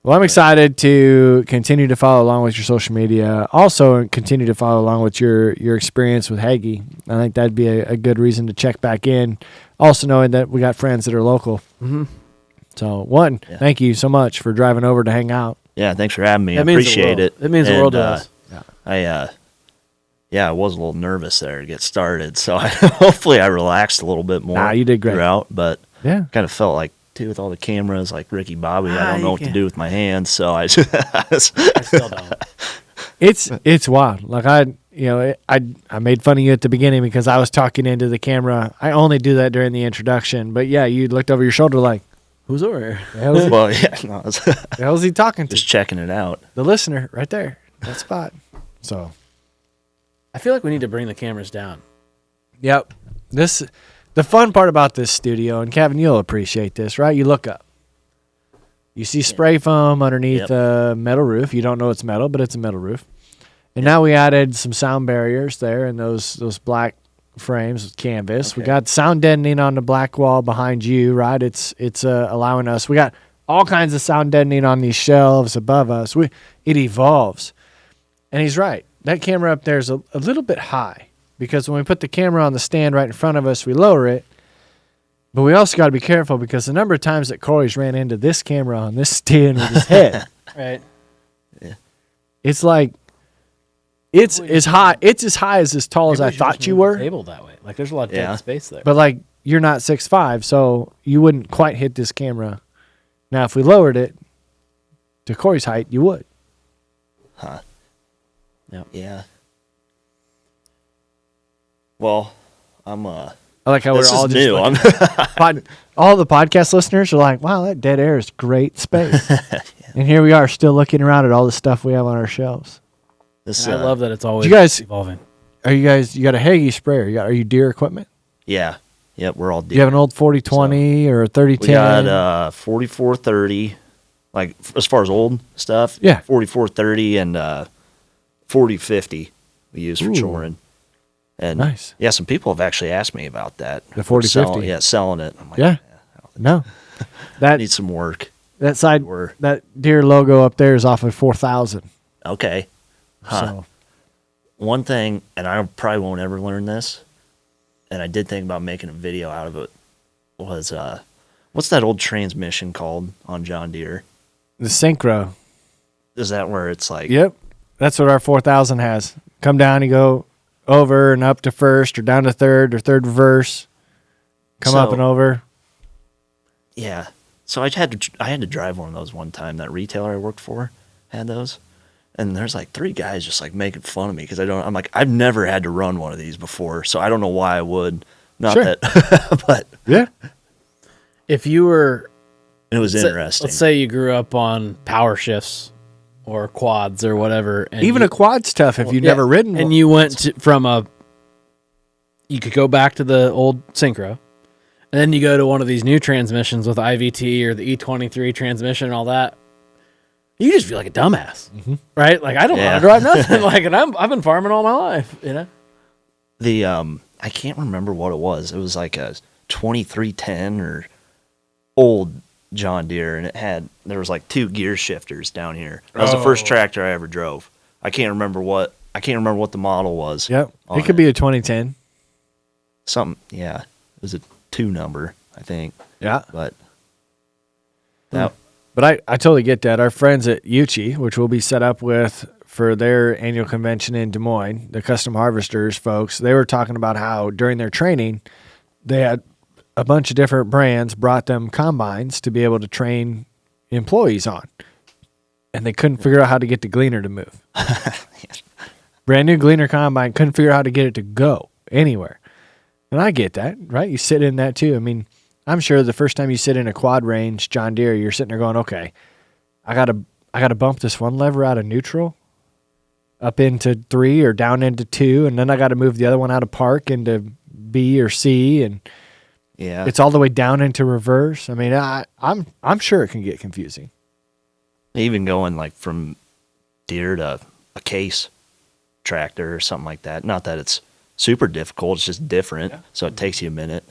Well, I'm excited to continue to follow along with your social media. Also, continue to follow along with your experience with Hagee. I think that'd be a good reason to check back in. Also, knowing that we got friends that are local. Mm-hmm. So, thank you so much for driving over to hang out. Yeah, thanks for having me. I That means the appreciate world. it. It means the world to us. I was a little nervous there to get started, so hopefully I relaxed a little bit more. Nah, you did great. Throughout, but Yeah. kind of felt like too with all the cameras, like Ricky Bobby. I don't you know what to can't. do with my hands, so I I still don't. It's wild. Like I made fun of you at the beginning because I was talking into the camera. I only do that during the introduction. But yeah, you looked over your shoulder like, Who's over here? the hell is he, well, yeah, no, I was the hell is he talking to? just checking it out. The listener right there, that spot. So, I feel like we need to bring the cameras down. yep. The fun part about this studio, and Cavin, you'll appreciate this, right? You look up. You see spray foam underneath Yep. a metal roof. You don't know it's metal, but it's a metal roof. And now we added some sound barriers there and those black frames with canvas. We Okay. got sound deadening on the black wall behind you, right? It's allowing us. We got all kinds of sound deadening on these shelves above us. It evolves. And he's right. That camera up there is a little bit high because when we put the camera on the stand right in front of us, we lower it. But we also got to be careful because the number of times that Corey's ran into this camera on this stand with his head, Right. it's like it's as high as tall as I thought you were. Table that way. Like there's a lot of dead Yeah. space there. But like you're not 6'5", so you wouldn't quite hit this camera. Now if we lowered it to Corey's height, you would. Huh. Yep. Yeah. Well, I'm I like how this we're all is just new. like, all the podcast listeners are like, wow, that dead air is great space. And here we are still looking around at all the stuff we have on our shelves. this And I love that it's always you guys- evolving. You got a Hagee sprayer. Are you deer equipment? Yeah. Yep, we're all Do you have an old 40-20 or a 30-10? We got 4430, like as far as old stuff. Yeah. 4430 and 4050 we use for Ooh. choring. And Nice. yeah, some people have actually asked me about that. The 4050? Yeah, selling it. I'm like, Yeah. No. That need some work. that side Or- that deer logo up there is off of 4000. Okay. Huh. So One thing, and I probably won't ever learn this, and I did think about making a video out of it, was what's that old transmission called on John Deere? the synchro. Is that where it's like, Yep. That's what our 4000 has. Come down, you go over and up to first or down to third or third reverse. Come up So- and over. yeah. So I had to drive one of those one time. That retailer I worked for had those, and there's like 3 guys just like making fun of me because I'm like, I've never had to run one of these before, so I don't know why I would. Not Sure. that, but Yeah. If you were it was interesting. Let's say you grew up on power shifts or quads or whatever. And Even you, a quad's tough if you've yeah, never ridden one. and you went you could go back to the old synchro, and then you go to one of these new transmissions with IVT or the E23 transmission and all that. you just feel like a dumbass, right? Like I don't want to drive nothing. Like, and I've been farming all my life, you know. The I can't remember what it was. It was like a 2310 or old John Deere, and there was like 2 gear shifters down here. That was the first tractor I ever drove. I can't remember what the model was. Yep. It could be a 2010. Something, yeah. It was a 2 number, I think. Yeah. But that But I totally get that. Our friends at Uchi, which we'll be set up with for their annual convention in Des Moines, the Custom Harvesters folks, they were talking about how during their training, they had a bunch of different brands brought them combines to be able to train employees on. And they couldn't figure out how to get the gleaner to move. Brand new gleaner combine, couldn't figure out how to get it to go anywhere. And I get that, right? You sit in that too. I mean, I'm sure the first time you sit in a quad range John Deere, you're sitting there going, okay, I gotta bump this one lever out of neutral up into 3 or down into 2, and then I gotta move the other one out of park into B or C, and yeah, it's all the way down into reverse. I mean, I'm sure it can get confusing. even going like from Deere to a case tractor or something like that. Not that it's super difficult, it's just different. Yeah. So it takes you a minute.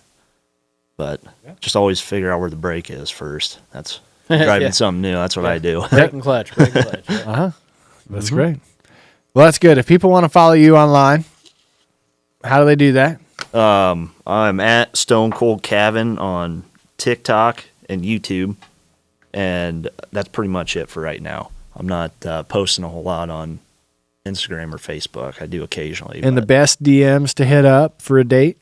But just always figure out where the brake is first. That's driving something new. That's what I do. Brake and clutch. That's great. Well, that's good. If people want to follow you online, how do they do that? I'm at StoneColdCavin on TikTok and YouTube, and that's pretty much it for right now. I'm not posting a whole lot on Instagram or Facebook. I do occasionally. And the best DMs to hit up for a date?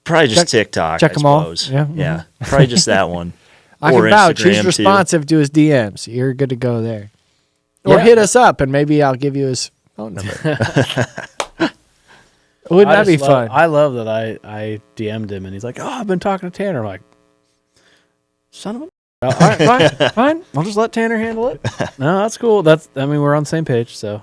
Probably just TikTok. check I 'em all. suppose. Yeah. Yeah. Probably just that one. I Or can vouch. Instagram, He's too. responsive to his DMs. You're good to go there. Or hit us up, and maybe I'll give you his phone number. Wouldn't that be fun? I love that I DM'd him, and he's like, oh, I've been talking to Tanner. I'm like, son of a... All right, fine. I'll just let Tanner handle it. No, that's cool. We're on the same page, so...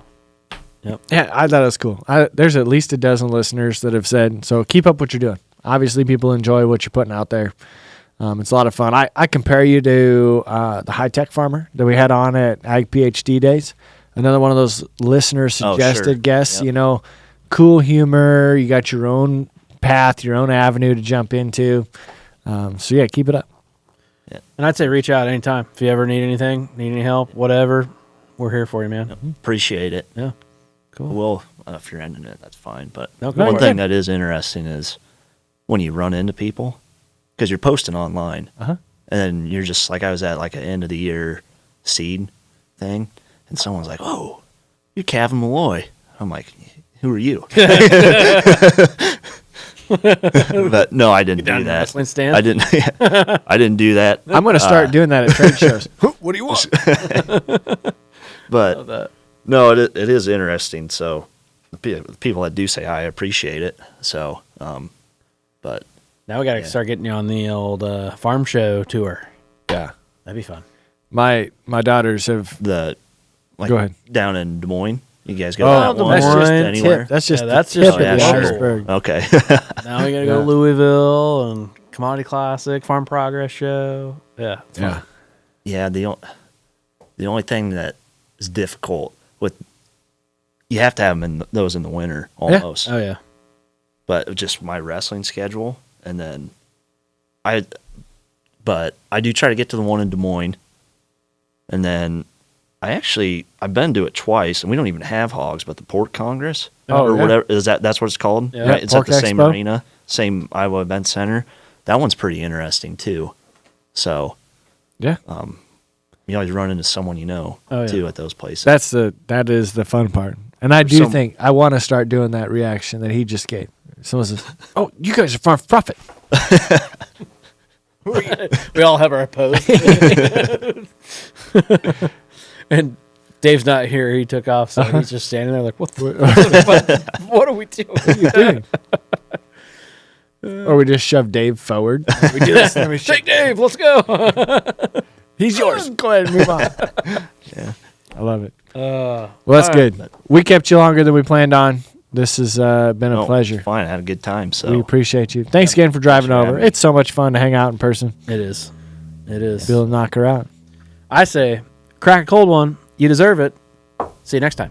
Yep. Yeah, I thought it was cool. There's at least a dozen listeners that have said, so keep up what you're doing. Obviously, people enjoy what you're putting out there. It's a lot of fun. I compare you to the high-tech farmer that we had on at Ag PhD Days. Another one of those listener-suggested guests, Yep. Cool humor. You got your own path, your own avenue to jump into. So, yeah, keep it up. And I'd say reach out anytime. If you ever need anything, need any help, whatever, we're here for you, man. Yep. Appreciate it. Yeah. Cool. Well, if you're ending it, that's fine. But No, go one for thing it. that is interesting is when you run into people, because you're posting online, and then you're just like, I was at like an end of the year seed thing, and someone's like, "Oh, you're Cavin Malloy." I'm like, "Who are you?" But no, I didn't down do in the that. wrestling stand? I didn't. I didn't do that. I'm going to start doing that at trade shows. What do you want? But no, it is interesting. So the people that do say hi, I appreciate it. So, but Now we got to start getting you on the old farm show tour. Yeah. That'd be fun. My daughters have... go ahead. Down in Des Moines, you guys go Oh, that Des one? Moines. Just Tip. anywhere? That's just that's the just tip of the sure. iceberg. Okay. Now we got to go to Louisville and Commodity Classic, Farm Progress Show. Yeah. It's fun. Yeah. The only thing that is difficult with, you have to have them those in the winter almost. Oh, yeah. But just my wrestling schedule, and then but I do try to get to the one in Des Moines, and then I've been to it twice, and we don't even have hogs, but the Pork Congress or whatever that's what it's called. Yeah. Right? It's Pork at the same Expo. arena, same Iowa Event Center. That one's pretty interesting too. So Yeah. you always run into someone too at those places. That is the fun part. And I do think I want to start doing that reaction that he just gave. Someone says, "Oh, you guys are farm profit." We all have our pose. And Dave's not here. He took off, so he's just standing there like, what are we doing? What are you doing? Or we just shove Dave forward. We do this. And we Take Dave, let's go. He's yours. Go ahead and move on. Yeah. I love it. Well, that's good. We kept you longer than we planned on. This has been a pleasure. Fine, I had a good time. So We appreciate you. Thanks again for driving for over. having me. It's so much fun to hang out in person. It is. It is. Be able to knock her out. I say, crack a cold one. You deserve it. See you next time.